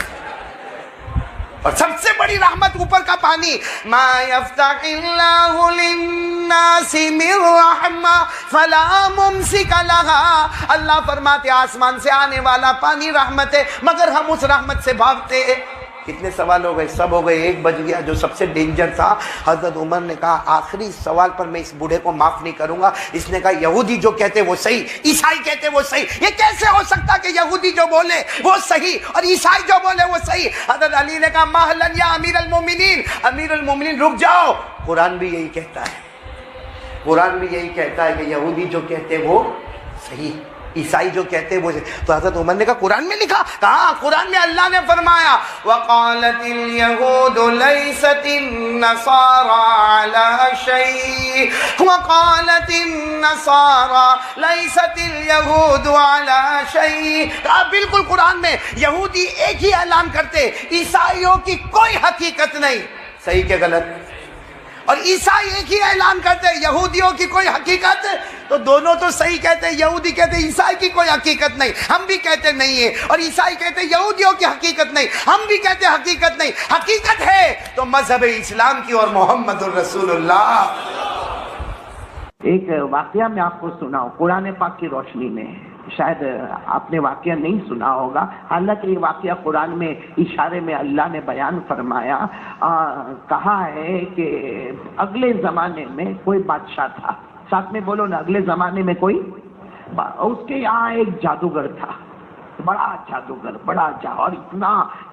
اور سب سے بڑی رحمت اوپر کا پانی، ما یفتح اللہ للناس من رحمہ فلا ممسک لها، اللہ فرماتے آسمان سے آنے والا پانی رحمت ہے، مگر ہم اس رحمت سے بھاگتے ہیں۔ کتنے سوال ہو گئے؟ سب ہو گئے، ایک بچ گیا جو سب سے ڈینجر تھا۔ حضرت عمر نے کہا آخری سوال پر میں اس بوڑھے کو معاف نہیں کروں گا۔ اس نے کہا یہودی جو کہتے وہ صحیح، عیسائی کہتے وہ صحیح، یہ کیسے ہو سکتا کہ یہودی جو بولے وہ صحیح اور عیسائی جو بولے وہ صحیح؟ حضرت علی نے کہا مہلن یا امیر المومنین، امیر المومنین رک جاؤ، قرآن بھی یہی کہتا ہے، قرآن بھی یہی کہتا ہے کہ یہودی جو کہتے وہ صحیح، عیسائی جو کہتے وہ صحیح۔ تو حضرت عمر نے کہا قرآن میں لکھا؟ کہا قرآن میں اللہ نے فرمایا وَقَالَتِ الْيَهُودُ لَيْسَتِ النَّصَارَى عَلَى شَيْءٍ وَقَالَتِ النَّصَارَى لَيْسَتِ الْيَهُودُ عَلَى شَيْءٍ، کہا بالکل قرآن میں یہودی ایک ہی اعلان کرتے، عیسائیوں کی کوئی حقیقت نہیں، صحیح کہ غلط؟ اور عیسائی ایک ہی اعلان کرتے یہودیوں کی کوئی حقیقت، تو دونوں تو صحیح کہتے، یہودی کہتے عیسائی کی کوئی حقیقت نہیں، ہم بھی کہتے نہیں ہے، اور عیسائی کہتے یہودیوں کی حقیقت نہیں، ہم بھی کہتے حقیقت نہیں۔ حقیقت ہے تو مذہب اسلام کی اور محمد الرسول اللہ۔ ایک واقعہ میں آپ کو سناؤں قرآن پاک کی روشنی میں، شاید آپ نے واقعہ نہیں سنا ہوگا، حالانکہ یہ واقعہ قرآن میں اشارے میں اللہ نے بیان فرمایا۔ کہا ہے کہ اگلے زمانے میں کوئی بادشاہ تھا، ساتھ میں بولو نا، اگلے زمانے میں کوئی، اس کے یہاں ایک جادوگر تھا، بڑا جادوگر، بڑا اور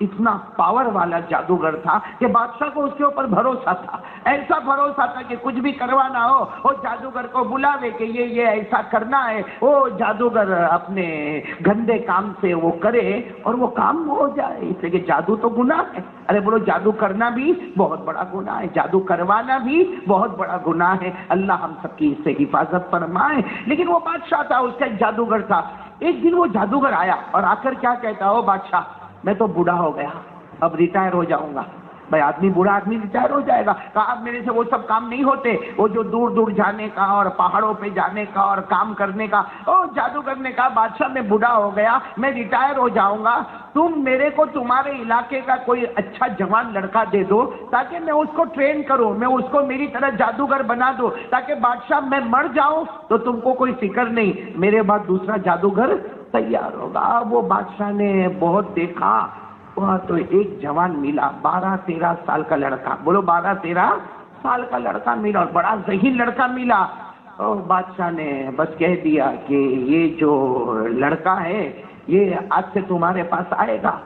اتنا پاور والا جادوگر تھا کہ بادشاہ کو اس کے اوپر بھروسہ تھا، ایسا بھروسہ تھا کہ کچھ بھی کروانا ہو وہ جادوگر کو بلاوے کہ یہ ایسا کرنا ہے، وہ جادوگر اپنے گندے کام سے وہ کرے اور وہ کام ہو جائے، اس لیے کہ جادو تو گناہ ہے۔ ارے بولو جادو کرنا بھی بہت بڑا گناہ ہے، جادو کروانا بھی بہت بڑا گناہ ہے، اللہ ہم سب کی اس سے حفاظت فرمائے۔ لیکن وہ بادشاہ تھا، اس کا ایک جادوگر تھا۔ ایک دن وہ جادوگر آیا اور آ کر کیا کہتا، ہو بادشاہ میں تو بوڑھا ہو گیا، اب ریٹائر ہو جاؤں گا۔ بھائی آدمی بوڑھا آدمی ریٹائر ہو جائے گا، کہا اب میرے سے وہ سب کام نہیں ہوتے، وہ جو دور دور جانے کا اور پہاڑوں پہ جانے کا اور کام کرنے کا۔ جادوگر نے کہا بادشاہ میں بوڑھا ہو گیا، میں ریٹائر ہو جاؤں گا، تم میرے کو تمہارے علاقے کا کوئی اچھا جوان لڑکا دے دو تاکہ میں اس کو ٹرین کروں، میں اس کو میری طرح جادوگر بنا دو، تاکہ بادشاہ میں مر جاؤں تو تم کو کوئی فکر نہیں، میرے بعد دوسرا جادوگر تیار ہوگا۔ وہ بادشاہ نے بہت دیکھا، وہاں تو ایک جوان ملا، 12-13 سال کا لڑکا، بولو 12-13 سال کا لڑکا ملا، اور بڑا ذہین لڑکا ملا۔ اور بادشاہ نے بس کہہ دیا کہ یہ جو لڑکا ہے یہ آج سے تمہارے پاس آئے گا۔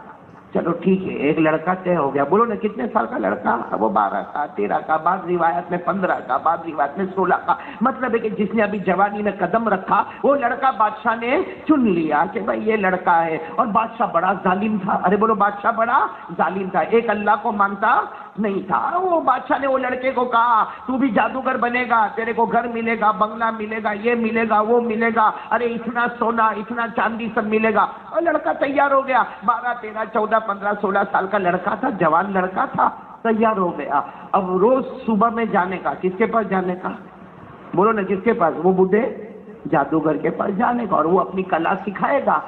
چلو ٹھیک ہے، ایک لڑکا طے ہو گیا۔ بولو نا کتنے سال کا لڑکا؟ وہ 12 کا، 13 کا، بعض روایت میں 15 کا، بعض روایت میں 16 کا۔ مطلب ہے کہ جس نے ابھی جوانی میں قدم رکھا وہ لڑکا بادشاہ نے چن لیا کہ بھائی یہ لڑکا ہے۔ اور بادشاہ بڑا ظالم تھا، ارے بولو بادشاہ بڑا ظالم تھا، ایک اللہ کو مانتا نہیں تھا۔ وہ بادشاہ نے وہ لڑکے کو کہا تو بھی جادوگر بنے گا، تیرے کو گھر ملے گا، بنگلہ ملے گا، یہ ملے گا، وہ ملے گا، ارے اتنا سونا اتنا چاندی سب ملے گا۔ اور لڑکا تیار ہو گیا، 12-13 14 15 16 سال کا لڑکا تھا، جوان لڑکا تھا، تیار ہو گیا۔ اب روز صبح میں جانے کا، کس کے پاس جانے کا؟ بولو نا کس کے پاس؟ وہ بوڑھے جادوگر کے پاس جانے کا، اور وہ اپنی کلا سکھائے گا۔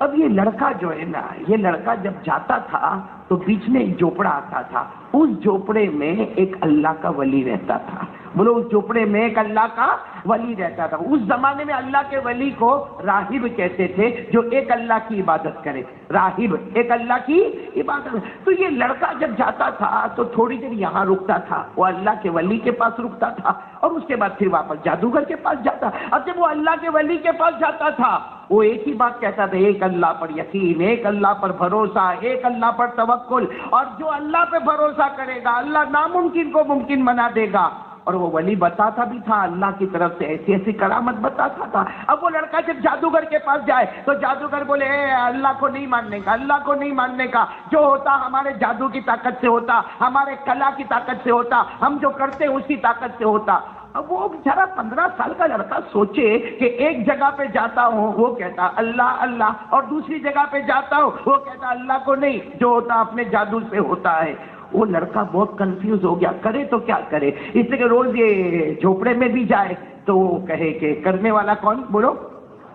اب یہ لڑکا جو ہے نا، یہ لڑکا جب جاتا تھا تو بیچ میں ایک جھوپڑا آتا تھا، اس جھوپڑے میں ایک اللہ کا ولی رہتا تھا۔ بولو اس جھوپڑے میں ایک اللہ کا ولی رہتا تھا۔ اس زمانے میں اللہ کے ولی کو راہب کہتے تھے، جو ایک اللہ کی عبادت کرے، راہب ایک اللہ کی عبادت۔ تو یہ لڑکا جب جاتا تھا تو تھوڑی دیر یہاں رکتا تھا، وہ اللہ کے ولی کے پاس رکتا تھا، اور اس کے بعد پھر واپس جادوگر کے پاس جاتا۔ اب جب وہ اللہ کے ولی کے پاس جاتا تھا وہ ایک ہی بات کہتا تھا، ایک اللہ پر یقین، ایک اللہ پر بھروسہ، ایک اللہ پر توکل، اور جو اللہ پہ بھروسہ کرے گا اللہ ناممکن کو ممکن بنا دے گا۔ اور وہ ولی بتاتا بھی تھا، اللہ کی طرف سے ایسی ایسی کرامت بتاتا تھا۔ اب وہ لڑکا جب جادوگر کے پاس جائے تو جادوگر بولے اے اللہ کو نہیں ماننے کا، اللہ کو نہیں ماننے کا، جو ہوتا ہمارے جادو کی طاقت سے ہوتا، ہمارے کلا کی طاقت سے ہوتا، ہم جو کرتے اسی طاقت سے ہوتا۔ اب وہ بیچارہ 15 سال کا لڑکا سوچے کہ ایک جگہ پہ جاتا ہوں وہ کہتا اللہ اللہ، اور دوسری جگہ پہ جاتا ہوں وہ کہتا اللہ کو نہیں، جو ہوتا اپنے جادو سے ہوتا ہے۔ وہ لڑکا بہت کنفیوز ہو گیا، کرے تو کیا کرے، اس لیے کہ روز یہ جھوپڑے میں بھی جائے تو وہ کہے کہ کرنے والا کون؟ بولو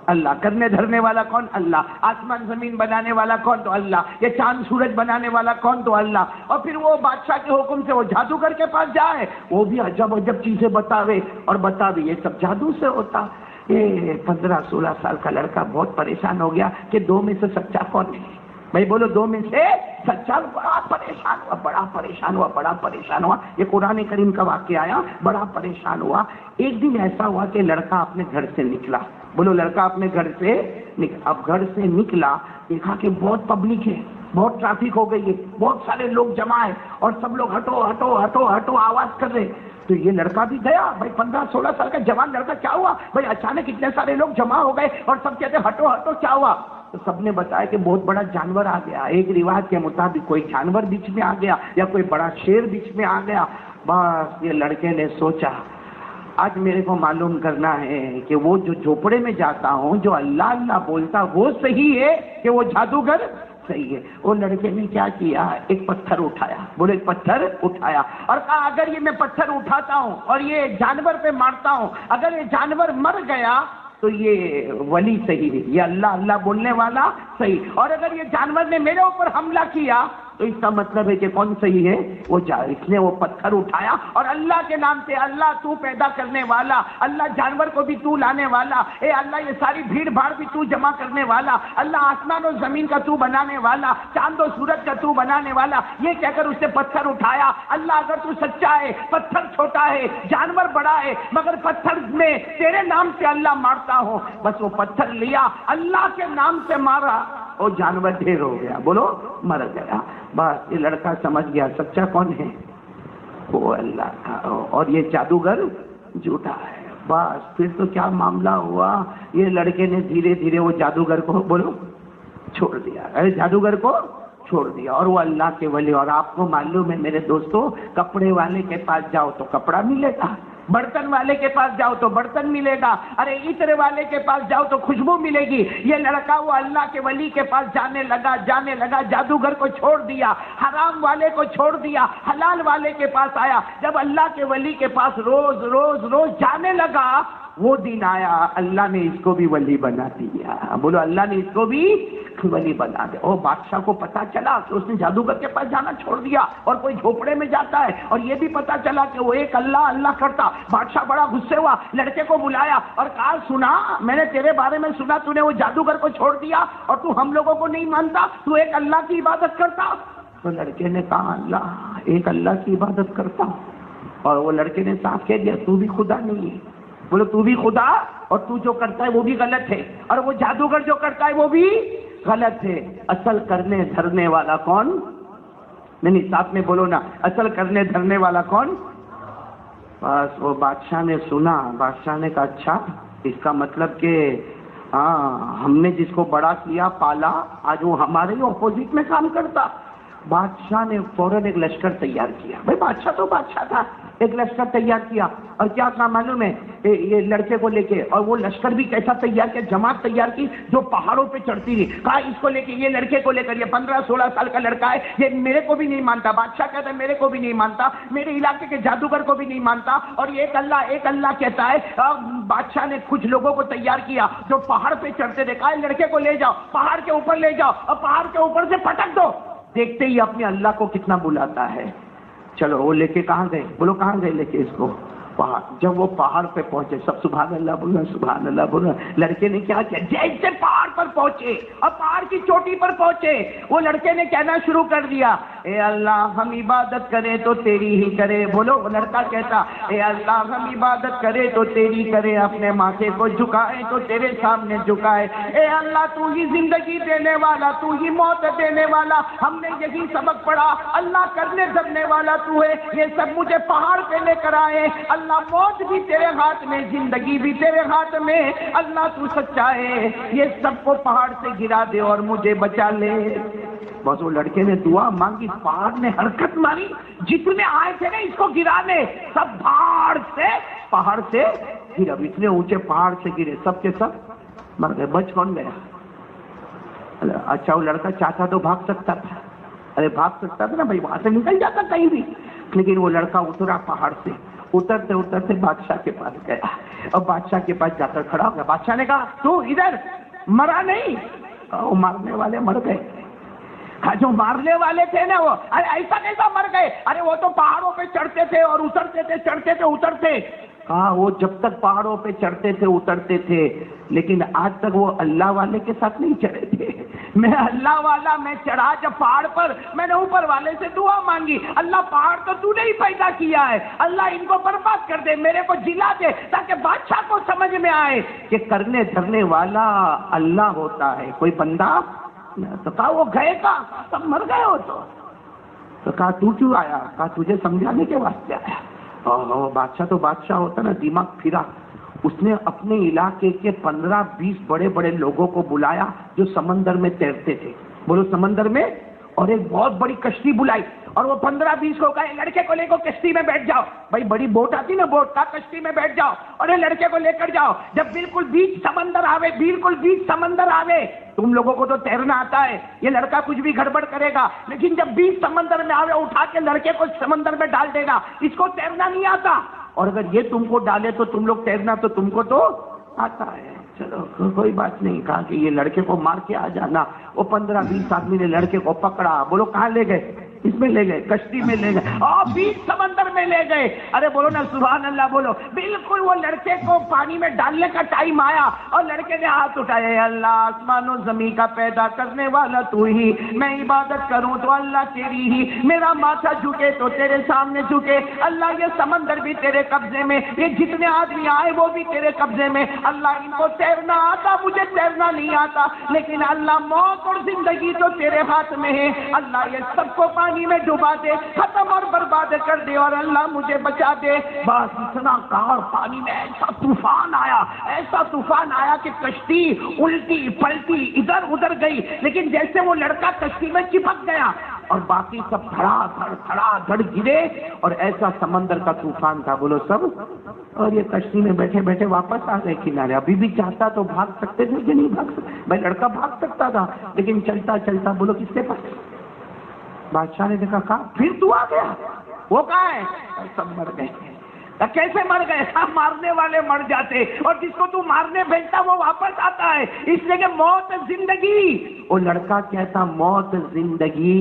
اللہ. کرنے دھرنے والا کون؟ اللہ. آسمان زمین بنانے والا کون؟ تو اللہ. یہ چاند سورج بنانے والا کون؟ تو اللہ. اور پھر وہ بادشاہ کے حکم سے وہ جادوگر کے پاس جائے, وہ بھی عجب عجب چیزیں بتاوے اور بتاوے. یہ سب جادو سے ہوتا. یہ 15-16 سال کا لڑکا بہت پریشان ہو گیا کہ دو میں سے سچا کون ہے. بھائی بولو, دو میں سے سچا. بڑا پریشان ہوا. یہ قرآن کریم کا واقعہ آیا, بڑا پریشان ہوا. ایک دن ایسا ہوا کہ لڑکا اپنے گھر سے نکلا. بولو, لڑکا اپنے گھر سے اب گھر سے نکلا, دیکھا کہ بہت پبلک ہے, بہت ٹریفک ہو گئی ہے, بہت سارے لوگ جمع ہیں اور سب لوگ ہٹو ہٹو ہٹو ہٹو آواز کر رہے. تو یہ لڑکا بھی گیا. بھائی 15-16 سال کا جوان لڑکا, کیا ہوا بھائی؟ اچانک اتنے سارے لوگ جمع ہو گئے اور سب کہتے ہٹو ہٹو, کیا ہوا؟ تو سب نے بتایا کہ بہت بڑا جانور آ گیا. ایک روایت کے مطابق کوئی جانور بیچ میں آ گیا یا کوئی بڑا شیر بیچ میں آ گیا. بس یہ لڑکے نے سوچا, آج میرے کو معلوم کرنا ہے کہ وہ جو جھوپڑے میں جاتا ہوں, جو اللہ اللہ بولتا, وہ صحیح ہے کہ وہ جادوگر صحیح ہے. وہ لڑکے نے کیا کیا, ایک پتھر اٹھایا. بولے, ایک پتھر اٹھایا اور کہا اگر یہ میں پتھر اٹھاتا ہوں اور یہ جانور پہ مارتا ہوں, اگر یہ جانور مر گیا تو یہ ولی صحیح ہے, یہ اللہ اللہ بولنے والا صحیح. اور اگر یہ جانور نے میرے اوپر حملہ کیا تو اس کا مطلب ہے کہ کون صحیح ہے؟ وہ اس نے وہ پتھر اٹھایا اور اللہ کے نام سے, اللہ تو پیدا کرنے والا, اللہ جانور کو بھی تو لانے والا, اے اللہ یہ ساری بھیڑ بھاڑ بھی تو جمع کرنے والا, اللہ آسمان اور زمین کا تو بنانے والا, چاند و سورج کا تو بنانے والا, یہ کہہ کر اس نے پتھر اٹھایا. اللہ اگر تو سچا ہے, پتھر چھوٹا ہے, جانور بڑا ہے, مگر پتھر میں تیرے نام سے اللہ مارتا ہوں. بس وہ پتھر لیا, اللہ کے نام سے مارا, وہ جانور ڈھیر ہو گیا. بولو, مر گیا. بس یہ لڑکا سمجھ گیا سچا کون ہے, وہ اللہ تھا, اور یہ جادوگر جھوٹا ہے. بس پھر تو کیا معاملہ ہوا, یہ لڑکے نے دھیرے دھیرے وہ جادوگر کو, بولو, چھوڑ دیا. ارے جادوگر کو چھوڑ دیا اور وہ اللہ کے ولی. اور آپ کو معلوم ہے میرے دوستو, کپڑے والے کے پاس جاؤ تو کپڑا ملے گا, برتن والے کے پاس جاؤ تو برتن ملے گا, ارے عطر والے کے پاس جاؤ تو خوشبو ملے گی. یہ لڑکا وہ اللہ کے ولی کے پاس جانے لگا, جادوگر کو چھوڑ دیا, حرام والے کو چھوڑ دیا, حلال والے کے پاس آیا. جب اللہ کے ولی کے پاس روز روز روز جانے لگا, وہ دن آیا اللہ نے اس کو بھی ولی بنا دیا. بولو, اللہ نے اس کو بھی ولی بنا دیا. اور بادشاہ کو پتا چلا کہ اس نے جادوگر کے پاس جانا چھوڑ دیا اور کوئی جھوپڑے میں جاتا ہے, اور یہ بھی پتا چلا کہ وہ ایک اللہ اللہ کرتا. بادشاہ بڑا غصے ہوا, لڑکے کو بلایا اور کہا, سنا, میں نے تیرے بارے میں سنا, تو نے وہ جادوگر کو چھوڑ دیا اور تو ہم لوگوں کو نہیں مانتا, تو ایک اللہ کی عبادت کرتا. تو لڑکے نے کہا, اللہ, ایک اللہ کی عبادت کرتا. اور وہ لڑکے نے صاف کہہ دیا, تو بھی خدا نہیں ہے. بولو, تو بھی خدا, اور تو جو کرتا ہے وہ بھی غلط ہے, اور وہ جادوگر جو کرتا ہے وہ بھی غلط ہے. اصل کرنے دھرنے والا کون؟ نہیں, ساتھ میں بولو نا, اصل کرنے دھرنے والا کون؟ بس وہ بادشاہ نے سنا. بادشاہ نے کہا, اچھا, اس کا مطلب کہ ہاں, ہم نے جس کو بڑا کیا پالا, آج وہ ہمارے ہی اپوزٹ میں کام کرتا. بادشاہ نے فوراً ایک لشکر تیار کیا. بھائی بادشاہ تو بادشاہ تھا, ایک لشکر تیار کیا. اور کیا کہا معلوم ہے, یہ لڑکے کو لے کے, اور وہ لشکر بھی کیسا تیار کیا, جماعت تیار کی جو پہاڑوں پہ چڑھتی رہی. کہا اس کو لے کے, یہ لڑکے کو لے کر, یہ 15-16 سال کا لڑکا ہے, یہ میرے کو بھی نہیں مانتا. بادشاہ کہتا ہے میرے کو بھی نہیں مانتا, میرے علاقے کے جادوگر کو بھی نہیں مانتا, اور یہ ایک اللہ کہتا ہے. بادشاہ نے کچھ لوگوں کو تیار کیا جو پہاڑ پہ چڑھتے تھے. کہا لڑکے کو لے جاؤ, پہاڑ کے اوپر لے جاؤ, اور پہاڑ کے اوپر سے پٹک دو. دیکھتے ہی اپنے اللہ کو کتنا بلاتا ہے. چلو, وہ لے کے کہاں گئے؟ بولو, کہاں گئے لے کے اس کو؟ پہاڑ. جب وہ پہاڑ پہ پہنچے, سب سبحان اللہ بول رہے, سبحان اللہ بول رہے. لڑکے نے کیا کیا, جیسے پہاڑ پر پہنچے اور پہاڑ کی چوٹی پر پہنچے, وہ لڑکے نے کہنا شروع کر دیا, اے اللہ, ہم عبادت کریں تو تیری ہی کرے. بولو, وہ لڑکا کہتا, اے اللہ, ہم عبادت کریں تو تیری کرے, اپنے ماتھے کو جھکائے تو تیرے سامنے جھکائے. اے اللہ, تو ہی زندگی دینے والا, تو ہی موت دینے والا, ہم نے یہی سبق پڑھا. اللہ, کرنے دھرنے والا تو ہے, یہ سب مجھے پہاڑ پہ لے کر آئے. اللہ, موت بھی تیرے ہاتھ میں, زندگی بھی تیرے ہاتھ میں. اللہ, تو سچا ہے, یہ سب کو پہاڑ سے گرا دے اور مجھے بچا لے. بس وہ لڑکے نے دعا مانگی, پہاڑ نے حرکت ماری, جتنے آئے تھے نا اس کو گرانے, سب پہاڑ سے گرا. اتنے اونچے پہاڑ سے گرے, سب کے سب مر گئے. بچ کون گیا؟ اچھا, وہ لڑکا چاہتا تو بھاگ سکتا تھا. ارے بھاگ سکتا تھا نا بھائی, وہاں سے نکل جاتا کہیں بھی. لیکن وہ لڑکا اترا پہاڑ سے, اترتے اترتے بادشاہ کے پاس گیا. اور بادشاہ کے پاس جا کر کھڑا ہو گیا. بادشاہ نے کہا تو ادھر مرا نہیں؟ وہ مارنے والے مر گئے. جو مارنے والے تھے نا وہ ایسا کیسا مر گئے؟ ارے وہ تو پہاڑوں پہ چڑھتے تھے اور اترتے تھے، چڑھتے تھے اترتے. کہا وہ جب تک پہاڑوں پہ چڑھتے تھے اترتے تھے لیکن آج تک وہ اللہ والے کے ساتھ نہیں چڑھے تھے. میں اللہ والا میں چڑھا جب پہاڑ پر، میں نے اوپر والے سے دعا مانگی، اللہ پہاڑ تو تو نے ہی پیدا کیا ہے، اللہ ان کو برباد کر دے، میرے کو جلا دے تاکہ بادشاہ کو سمجھ میں آئے کہ کرنے دھرنے والا اللہ ہوتا ہے، کوئی بندہ. تو کہا وہ گئے کا سب مر گئے ہو تو کہا تو کیوں آیا؟ کہا تجھے سمجھانے کے واسطے آیا. بادشاہ تو بادشاہ ہوتا نا، دماغ پھرا. اس نے اپنے علاقے کے 15-20 بڑے بڑے لوگوں کو بلایا جو سمندر میں تیرتے تھے. بولو سمندر میں. اور ایک بہت بڑی کشتی بلائی اور وہ 15-20 کو کہا لڑکے کو لے کو کشتی میں بیٹھ جاؤ. بھائی بڑی بوٹ آتی نا، بوٹ کا کشتی میں بیٹھ جاؤ اور یہ لڑکے کو لے کر جاؤ. جب بالکل بیچ سمندر آوے، بالکل بیچ سمندر آوے، تم لوگوں کو تو تیرنا آتا ہے، یہ لڑکا کچھ بھی گڑبڑ کرے گا، لیکن جب بیچ سمندر میں آوے اٹھا کے لڑکے کو سمندر میں ڈال دے گا. اس کو تیرنا نہیں آتا، اور اگر یہ تم کو ڈالے تو تم لوگ تیرنا تو تم کو تو آتا ہے. چلو کوئی بات نہیں. کہا کہ یہ لڑکے کو مار کے آ جانا. وہ 15-20 آدمی نے لڑکے کو پکڑا. بولو کہاں لے گئے؟ اس میں لے گئے، کشتی میں لے گئے اور بیچ سمندر میں لے گئے. ارے بولو نا سبحان اللہ بولو. بالکل وہ لڑکے کو پانی میں ڈالنے کا ٹائم آیا اور لڑکے نے ہاتھ اٹھائے، اللہ آسمان و زمین کا پیدا کرنے والا تو ہی، میں عبادت کروں تو اللہ تیری ہی، میرا ماتھا جھکے تو تیرے سامنے جھکے. اللہ یہ سمندر بھی تیرے قبضے میں، یہ جتنے آدمی آئے وہ بھی تیرے قبضے میں. اللہ ان کو تیرنا آتا، مجھے تیرنا نہیں آتا، لیکن اللہ موت اور زندگی تو تیرے ہاتھ میں ہے. اللہ یہ سب کو پانی میں ڈبا دے، ختم اور برباد کر دے، اور اللہ مجھے بچا دے. بس اتنا کہا، پانی میں ایسا طوفان آیا، ایسا طوفان آیا کہ کشتی الٹی پلٹی ادھر ادھر گئی، لیکن جیسے وہ لڑکا کشتی میں چپک گیا اور باقی سب دھڑا دھڑ گرے، اور ایسا سمندر کا طوفان تھا. بولو سب. اور یہ کشتی میں بیٹھے بیٹھے واپس آ گئے کنارے. ابھی بھی چاہتا تو بھاگ سکتے تھے کہ نہیں بھاگ سکتے؟ بھائی لڑکا بھاگ سکتا تھا، لیکن چلتا چلتا بولو کس کے پاس؟ بادشاہ نے دیکھا. کہا پھر تو آ گیا؟ وہ کہاں ہے؟ سب مر گئے. کیسے مر گئے؟ مارنے والے مر جاتے، اور جس کو تو مارنے بھیجتا وہ واپس آتا ہے. اس لیے کہ موت زندگی، وہ لڑکا کہتا موت زندگی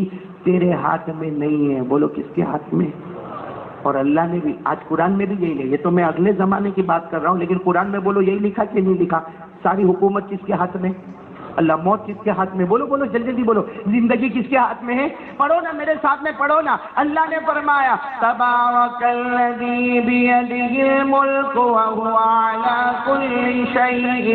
تیرے ہاتھ میں نہیں ہے. بولو کس کے ہاتھ میں؟ اور اللہ نے بھی آج قرآن میں بھی یہی ہے. یہ تو میں اگلے زمانے کی بات کر رہا ہوں، لیکن قرآن میں بولو یہی لکھا کہ نہیں لکھا؟ ساری حکومت کس کے ہاتھ میں؟ اللہ. موت کس کے ہاتھ میں؟ بولو بولو جلدی جلدی بولو. زندگی کس کے ہاتھ میں ہے؟ پڑھو نا میرے ساتھ میں، پڑھو نا. اللہ نے فرمایا تبارک الذی بیدہ الملک وہو علی کل شیء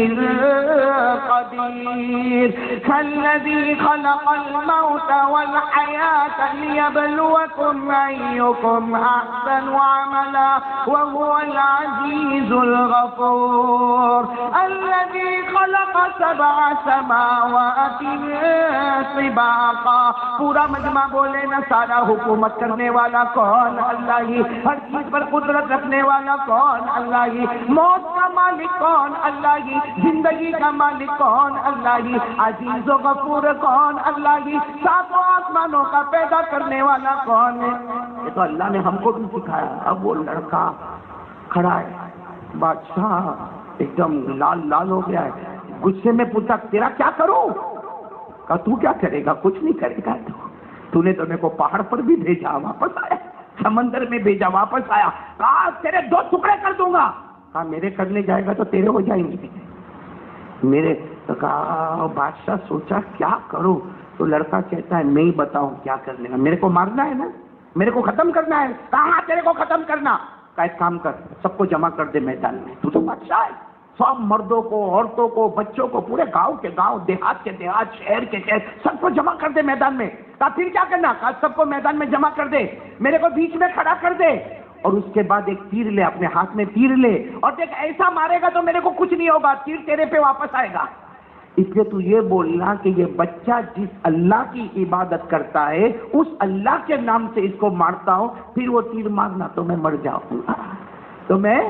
قدیر الذی خلق الموت والحیاۃ لیبلوکم ایکم احسن عملا وہو العزیز الغفور الذی خلق سبع سماوات طباقا. پورا مجمع بولے نا سارا. حکومت کرنے والا کون؟ اللہ ہی. ہر چیز پر قدرت رکھنے والا کون؟ اللہ ہی. موت کا مالک کون؟ اللہ ہی. زندگی کا مالک کون؟ اللہ ہی. عزیز و غفور کون؟ اللہ ہی. ساتوں آسمانوں کا پیدا کرنے والا کون ہے؟ یہ تو اللہ نے ہم کو بھی سکھایا. اب وہ لڑکا کھڑا ہے، بادشاہ ایک دم لال لال ہو گیا ہے. غصے میں پوچھا تیرا کیا کروں؟ کہا تو کیا کرے گا؟ کچھ نہیں کرے گا. تو نے تو میرے کو پہاڑ پر بھی بھیجا، واپس آیا، سمندر میں بھیجا، واپس آیا. کہا تیرے 2 ٹکڑے کر دوں گا. کہا میرے کرنے جائے گا تو تیرے ہو جائیں گے میرے. تو کہا بادشاہ سوچا کیا کروں. تو لڑکا کہتا ہے نہیں بتاؤں کیا کرنے کا، میرے کو مارنا ہے نا، میرے کو ختم کرنا ہے. کہاں تیرے کو ختم کرنا؟ کہا ایک کام کر، سب کو جمع کر دے میدان میں. تو بادشاہ ہے، سب مردوں کو، عورتوں کو، بچوں کو، پورے گاؤں کے گاؤں، دیہات کے دیہات، شہر کے شہر، سب کو جمع کر دے میدان میں. کہا پھر کیا کرنا؟ کہا سب کو میدان میں جمع کر دے، میرے کو بیچ میں کھڑا کر دے، اور اس کے بعد ایک تیر لے، اپنے ہاتھ میں تیر لے، اور دیکھ ایسا مارے گا تو میرے کو کچھ نہیں ہوگا، تیر تیرے پہ واپس آئے گا. اس لیے تو یہ بولنا کہ یہ بچہ جس اللہ کی عبادت کرتا ہے اس اللہ کے نام سے اس کو مارتا ہوں، پھر وہ تیر مارنا تو میں مر جاؤں گا، تو میں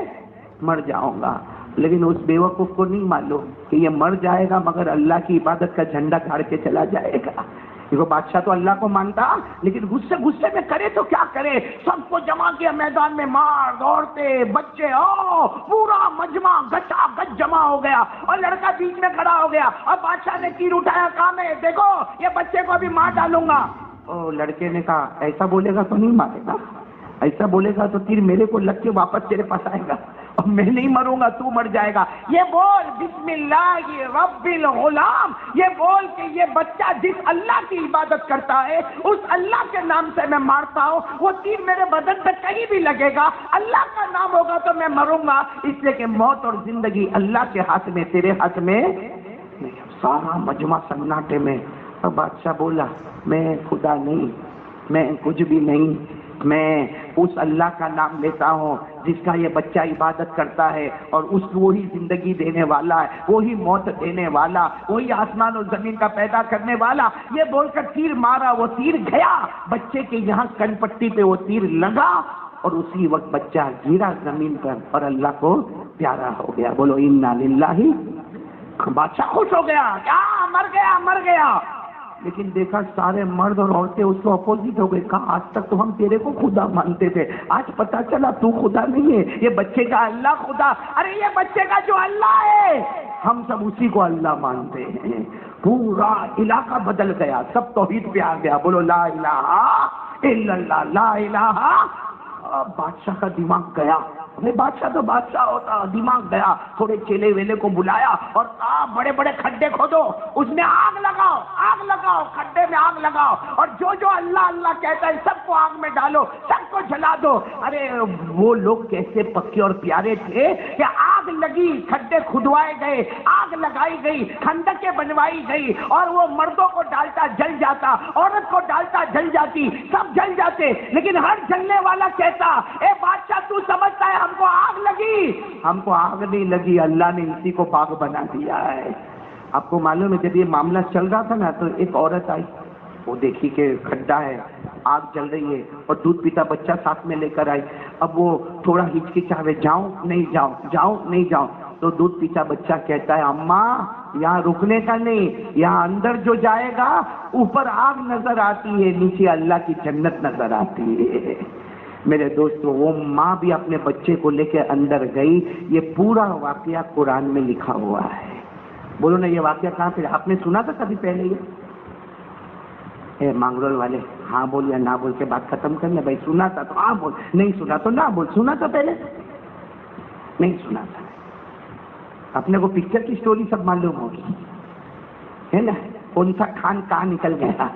مر جاؤں گا. لیکن اس بیوقوف کو نہیں معلوم کہ یہ مر جائے گا مگر اللہ کی عبادت کا جھنڈا گاڑ کے چلا جائے گا. دیکھو بادشاہ تو اللہ کو مانتا لیکن غصے میں کرے تو کیا کرے، سب کو جمع کیا میدان میں، مرد عورتیں بچے، پورا مجمع گچا گچ جمع ہو گیا اور لڑکا بیچ میں کھڑا ہو گیا، اب بادشاہ نے تیر اٹھایا، کہا میں دیکھو یہ بچے کو ابھی مار ڈالوں گا۔ لڑکے نے کہا ایسا بولے گا تو نہیں مارے گا، ایسا بولے گا تو تیر میرے کو لگ کے واپس تیرے پاس آئے گا اور میں نہیں مروں گا، تو مر جائے گا۔ یہ بول بسم اللہ رب الغلام، یہ بول کہ یہ بچہ جس اللہ کی عبادت کرتا ہے اس اللہ کے نام سے میں مارتا ہوں، وہ تیر میرے بدن پہ کہیں بھی لگے گا، اللہ کا نام ہوگا تو میں مروں گا، اس لیے کہ موت اور زندگی اللہ کے ہاتھ میں، تیرے ہاتھ میں۔ سارا مجمع سناٹے میں۔ اور بادشاہ بولا میں خدا نہیں، میں کچھ بھی نہیں، میں اس اللہ کا نام لیتا ہوں جس کا یہ بچہ عبادت کرتا ہے، اور اس کو وہی زندگی دینے والا ہے، وہی موت دینے والا، وہی آسمان اور زمین کا پیدا کرنے والا۔ یہ بول کر تیر مارا، وہ تیر گیا بچے کے یہاں کن پٹی پہ، وہ تیر لگا اور اسی وقت بچہ گرا زمین پر اور اللہ کو پیارا ہو گیا۔ بولو انا للہ۔ بادشاہ خوش ہو گیا، کیا مر گیا مر گیا، لیکن دیکھا سارے مرد اور عورتیں اس کو اپوزٹ ہو گئے، کہا آج تک تو ہم تیرے کو خدا مانتے تھے، آج پتا چلا تو خدا نہیں ہے، یہ بچے کا اللہ خدا، ارے یہ بچے کا جو اللہ ہے ہم سب اسی کو اللہ مانتے ہیں۔ پورا علاقہ بدل گیا، سب توحید پہ آ گیا۔ بولو لا الہ الا اللہ، لا الہ۔ بادشاہ کا دماغ گیا، بادشاہ تو بادشاہ ہوتا، دماغ گیا، تھوڑے چیلے ویلے کو بلایا اور بڑے بڑے کھڈے کھودو، اس میں آگ لگاؤ، آگ لگاؤ، کھڈے میں آگ لگاؤ، اور جو جو اللہ اللہ کہتا ہے سب کو آگ میں ڈالو، سب کو جلا دو۔ ارے وہ لوگ کیسے پکے اور پیارے تھے کہ آگ لگی، کھڈے کھدوائے گئے، آگ لگائی گئی، کھندکیں بنوائی گئی، اور وہ مردوں کو ڈالتا جل جاتا، عورت کو ڈالتا جل جاتی، سب جل جاتے، لیکن ہر جلنے والا کہتا اے بادشاہ تو سمجھتا ہے ہم کو آگ لگی، ہم کو آگ نہیں لگی، اللہ نے اسی کو باغ بنا دیا ہے۔ آپ کو معلوم ہے جب یہ معاملہ چل رہا تھا نا تو ایک عورت آئی، وہ دیکھی کہ کھڈا ہے، آگ جل رہی ہے، اور دودھ پیتا بچہ ساتھ میں لے کر آئی۔ اب وہ تھوڑا ہچکچاوے، جاؤں نہیں جاؤں، جاؤں نہیں جاؤں، تو دودھ پیتا بچہ کہتا ہے اماں یہاں رکنے کا نہیں، یہاں اندر جو جائے گا اوپر آگ نظر آتی ہے، نیچے اللہ کی جنت نظر آتی ہے۔ میرے دوستو وہ ماں بھی اپنے بچے کو لے کے اندر گئی، یہ پورا واقعہ قرآن میں لکھا ہوا ہے۔ بولو نا یہ واقعہ کہاں پہ آپ نے سنا تھا کبھی پہلے؟ یہ مانگرول والے ہاں بول یا نہ بول کے بات ختم کرنا، بھائی سنا تھا تو ہاں بول، نہیں سنا تو نہ بول۔ سنا تھا پہلے؟ نہیں سنا تھا۔ اپنے کو پکچر کی سٹوری سب معلوم ہوگی ہے نا، کون سا کھان کہاں نکل گیا۔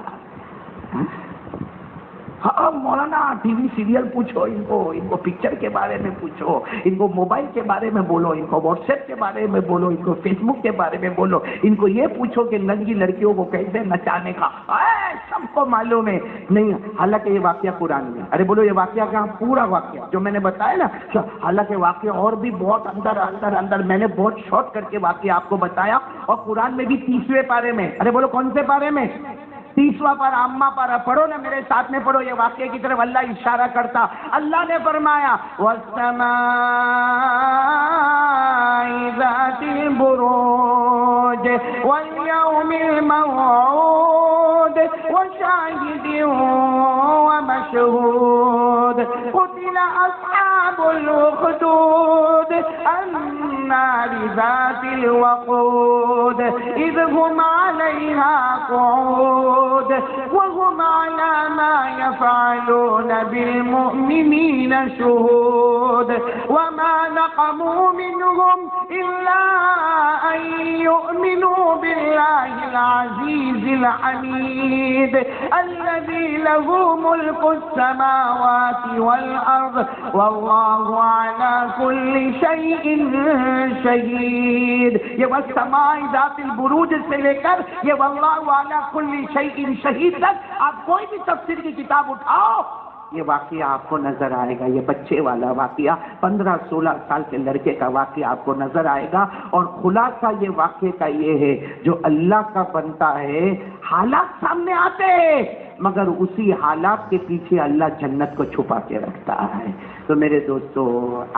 ہاں مولانا ٹی وی سیریل پوچھو ان کو پکچر کے بارے میں پوچھو، ان کو موبائل کے بارے میں بولو، ان کو واٹس ایپ کے بارے میں بولو، ان کو فیس بک کے بارے میں بولو، ان کو یہ پوچھو کہ ننگی لڑکیوں کو کیسے نچانے کا، سب کو معلوم ہے۔ نہیں، حالانکہ یہ واقعہ قرآن میں، ارے بولو یہ واقعہ کہاں؟ پورا واقعہ جو میں نے بتایا نا، حالانکہ واقعہ اور بھی بہت اندر میں نے بہت شارٹ کر کے واقعہ آپ کو بتایا، اور قرآن میں بھی 30ویں پارے میں، ارے بولو کون سے پارے میں؟ 30واں پارہ، اما پارہ پڑھو نا میرے ساتھ میں پڑھو، یہ واقعے کی طرف اللہ اشارہ کرتا۔ اللہ نے فرمایا وَالسَّمَاءِ ذَاتِ الْبُرُوجِ وَالْيَوْمِ الْمَوْعُودِ وَشَاهِدٍ وَمَشْهُودٍ قُتِلَ أَصْحَابُ الْأُخْدُودِ النَّارِ ذَاتِ الْوَقُودِ إِذْ هُمْ عَلَيْهَا قعود وهم على ما يفعلون بالمؤمنين شهود وما نقموا منهم إلا أن يؤمنوا بالله العزيز الحميد الذي له ملك السماوات والأرض والله على كل شيء شهيد۔ یہ والسماء ذات البروج سے لے کر یہ واللہ علی کل شیء شہید تک آپ کوئی بھی تفسیر کی کتاب اٹھاؤ، یہ واقعہ آپ کو نظر آئے گا، یہ بچے والا واقعہ 15-16 سال کے لڑکے کا واقعہ آپ کو نظر آئے گا۔ اور خلاصہ یہ واقعے کا یہ ہے جو اللہ کا بنتا ہے، حالات سامنے آتے ہیں مگر اسی حالات کے پیچھے اللہ جنت کو چھپا کے رکھتا ہے۔ تو میرے دوستو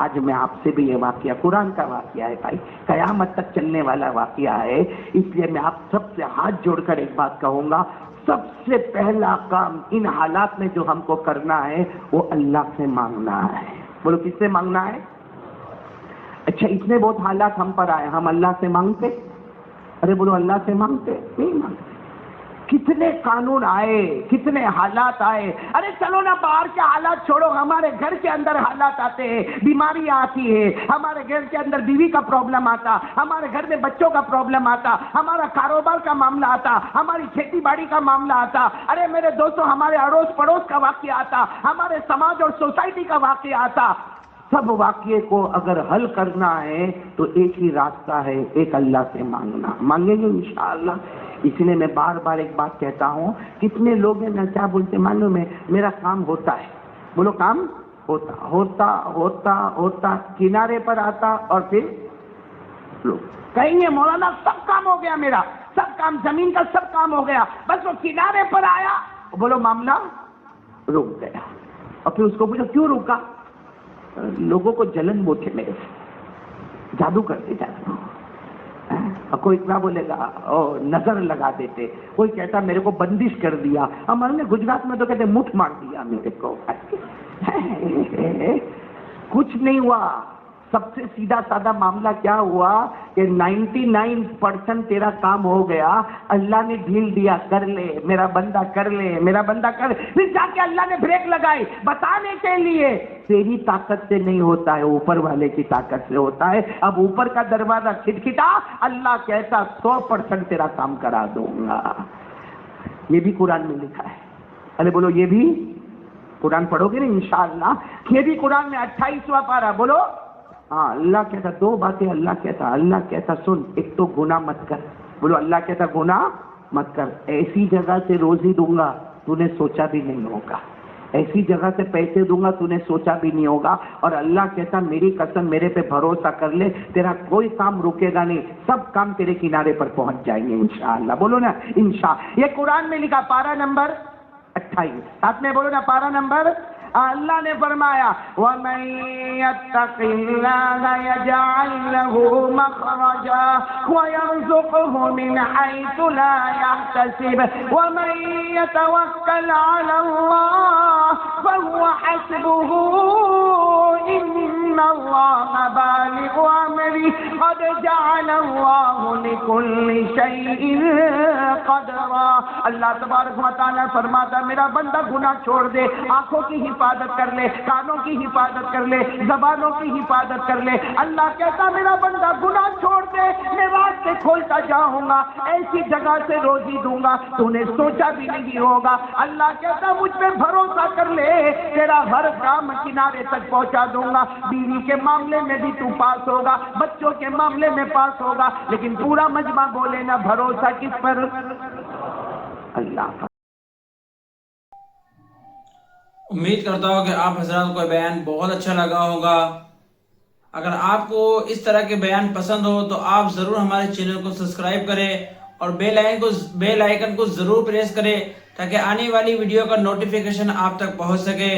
آج میں آپ سے بھی یہ واقعہ قرآن کا واقعہ ہے بھائی، قیامت تک چلنے والا واقعہ ہے، اس لیے میں آپ سب سے ہاتھ جوڑ کر ایک بات کہوں گا، سب سے پہلا کام ان حالات میں جو ہم کو کرنا ہے وہ اللہ سے مانگنا ہے. بولو کس سے مانگنا ہے؟ اچھا اتنے بہت حالات ہم پر آئے, ہم اللہ سے مانگتے؟ ارے بولو اللہ سے مانگتے؟ نہیں مانگتے. کتنے قانون آئے, کتنے حالات آئے. ارے چلو نا باہر کے حالات چھوڑو, ہمارے گھر کے اندر حالات آتے ہیں, بیماریاں آتی ہے, ہمارے گھر کے اندر بیوی کا پرابلم آتا, ہمارے گھر میں بچوں کا پرابلم آتا, ہمارا کاروبار کا معاملہ آتا, ہماری کھیتی باڑی کا معاملہ آتا. ارے میرے دوستوں ہمارے اڑوس پڑوس کا واقعہ آتا, ہمارے سماج اور سوسائٹی کا واقعہ آتا. سب واقعے کو اگر حل کرنا ہے تو ایک ہی راستہ ہے, ایک اللہ سے مانگنا. مانگیں گے انشاءاللہ. اس لیے میں بار بار ایک بات کہتا ہوں, کتنے لوگ ہیں نا کیا بولتے معلوم ہے, میرا کام ہوتا ہے. بولو کام ہوتا ہوتا ہوتا ہوتا کنارے پر آتا اور پھر لوگ کہیں گے مولانا سب کام ہو گیا, میرا سب کام, زمین کا سب کام ہو گیا, بس وہ کنارے پر آیا. بولو معاملہ رک گیا. اور پھر اس کو پوچھو کیوں رکا؟ لوگوں کو جلن وہ تھے میرے سے, جادو کرتے جادو. کوئی اتنا بولے گا نظر لگا دیتے, کوئی کہتا میرے کو بندش کر دیا. ہمارے نے گجرات میں تو کہتے مٹھ مار دیا میرے کو. کچھ نہیں ہوا. سب سے سیدھا سادہ معاملہ کیا ہوا کہ 99% تیرا کام ہو گیا, اللہ نے ڈھیل دیا, کر لے میرا بندہ, کر لے میرا بندہ, کر لے. پھر جا کے اللہ نے بریک لگائی بتانے کے لیے تیری طاقت سے نہیں ہوتا ہے, اوپر والے کی طاقت سے ہوتا ہے. اب اوپر کا دروازہ کھٹکھٹا, اللہ کہتا 100% تیرا کام کرا دوں گا. یہ بھی قرآن میں لکھا ہے. ارے بولو یہ بھی قرآن پڑھو گے نا انشاءاللہ. یہ بھی قرآن میں 28واں پارہ. بولو ہاں. اللہ کہتا دو باتیں, اللہ کہتا سن, ایک تو گناہ مت کر. بولو اللہ کہتا گناہ مت کر. ایسی جگہ سے روزی دوں گا تو نے سوچا بھی نہیں ہوگا, ایسی جگہ سے پیسے دوں گا تو نے سوچا بھی نہیں ہوگا. اور اللہ کہتا میری قسم میرے پہ بھروسہ کر لے, تیرا کوئی کام رکے گا نہیں, سب کام تیرے کنارے پر پہنچ جائیں گے انشاءاللہ. بولو نا انشاء. یہ قرآن میں لکھا, پارہ نمبر 28. ساتھ میں بولو نا پارہ نمبر. اللہ نے فرمایا وَمَن يَتَّقِ اللَّهَ يَجْعَل لَّهُ مَخْرَجًا وَيَرْزُقْهُ مِنْ حَيْثُ لَا يَحْتَسِبُ وَمَن يَتَوَكَّلْ عَلَى اللَّهِ فَهُوَ حَسْبُهُ إِنَّ اللَّهَ بَالِغُ أَمْرِهِ قَدْ جَعَلَ اللَّهُ لِكُلِّ شَيْءٍ قَدْرًا. اللہ تبارک و تعالیٰ فرماتا میرا بندہ گناہ چھوڑ دے, آنکھوں کی حفاظت کر لے, کانوں کی حفاظت کر لے, زبانوں کی حفاظت کر لے. اللہ کہتا میرا بندہ گناہ چھوڑ دے, میں راستے کھولتا جاؤں گا, ایسی جگہ سے روزی دوں گا تو نے سوچا بھی نہیں ہوگا. اللہ کہتا مجھ پہ بھروسہ کر لے, تیرا ہر کام کنارے تک پہنچا دوں گا. بیوی کے معاملے میں بھی تو پاس ہوگا, بچوں کے معاملے میں پاس ہوگا. لیکن پورا مجمع بولے نا بھروسہ کس پر؟ اللہ پر. امید کرتا ہوں کہ آپ حضرات کو بیان بہت اچھا لگا ہوگا. اگر آپ کو اس طرح کے بیان پسند ہو تو آپ ضرور ہمارے چینل کو سبسکرائب کریں اور بیل آئیکن کو ضرور پریس کریں تاکہ آنے والی ویڈیو کا نوٹیفیکیشن آپ تک پہنچ سکے.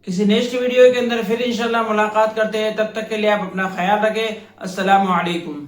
کسی نیکسٹ ویڈیو کے اندر پھر انشاءاللہ ملاقات کرتے ہیں. تب تک کے لیے آپ اپنا خیال رکھیں. السلام علیکم.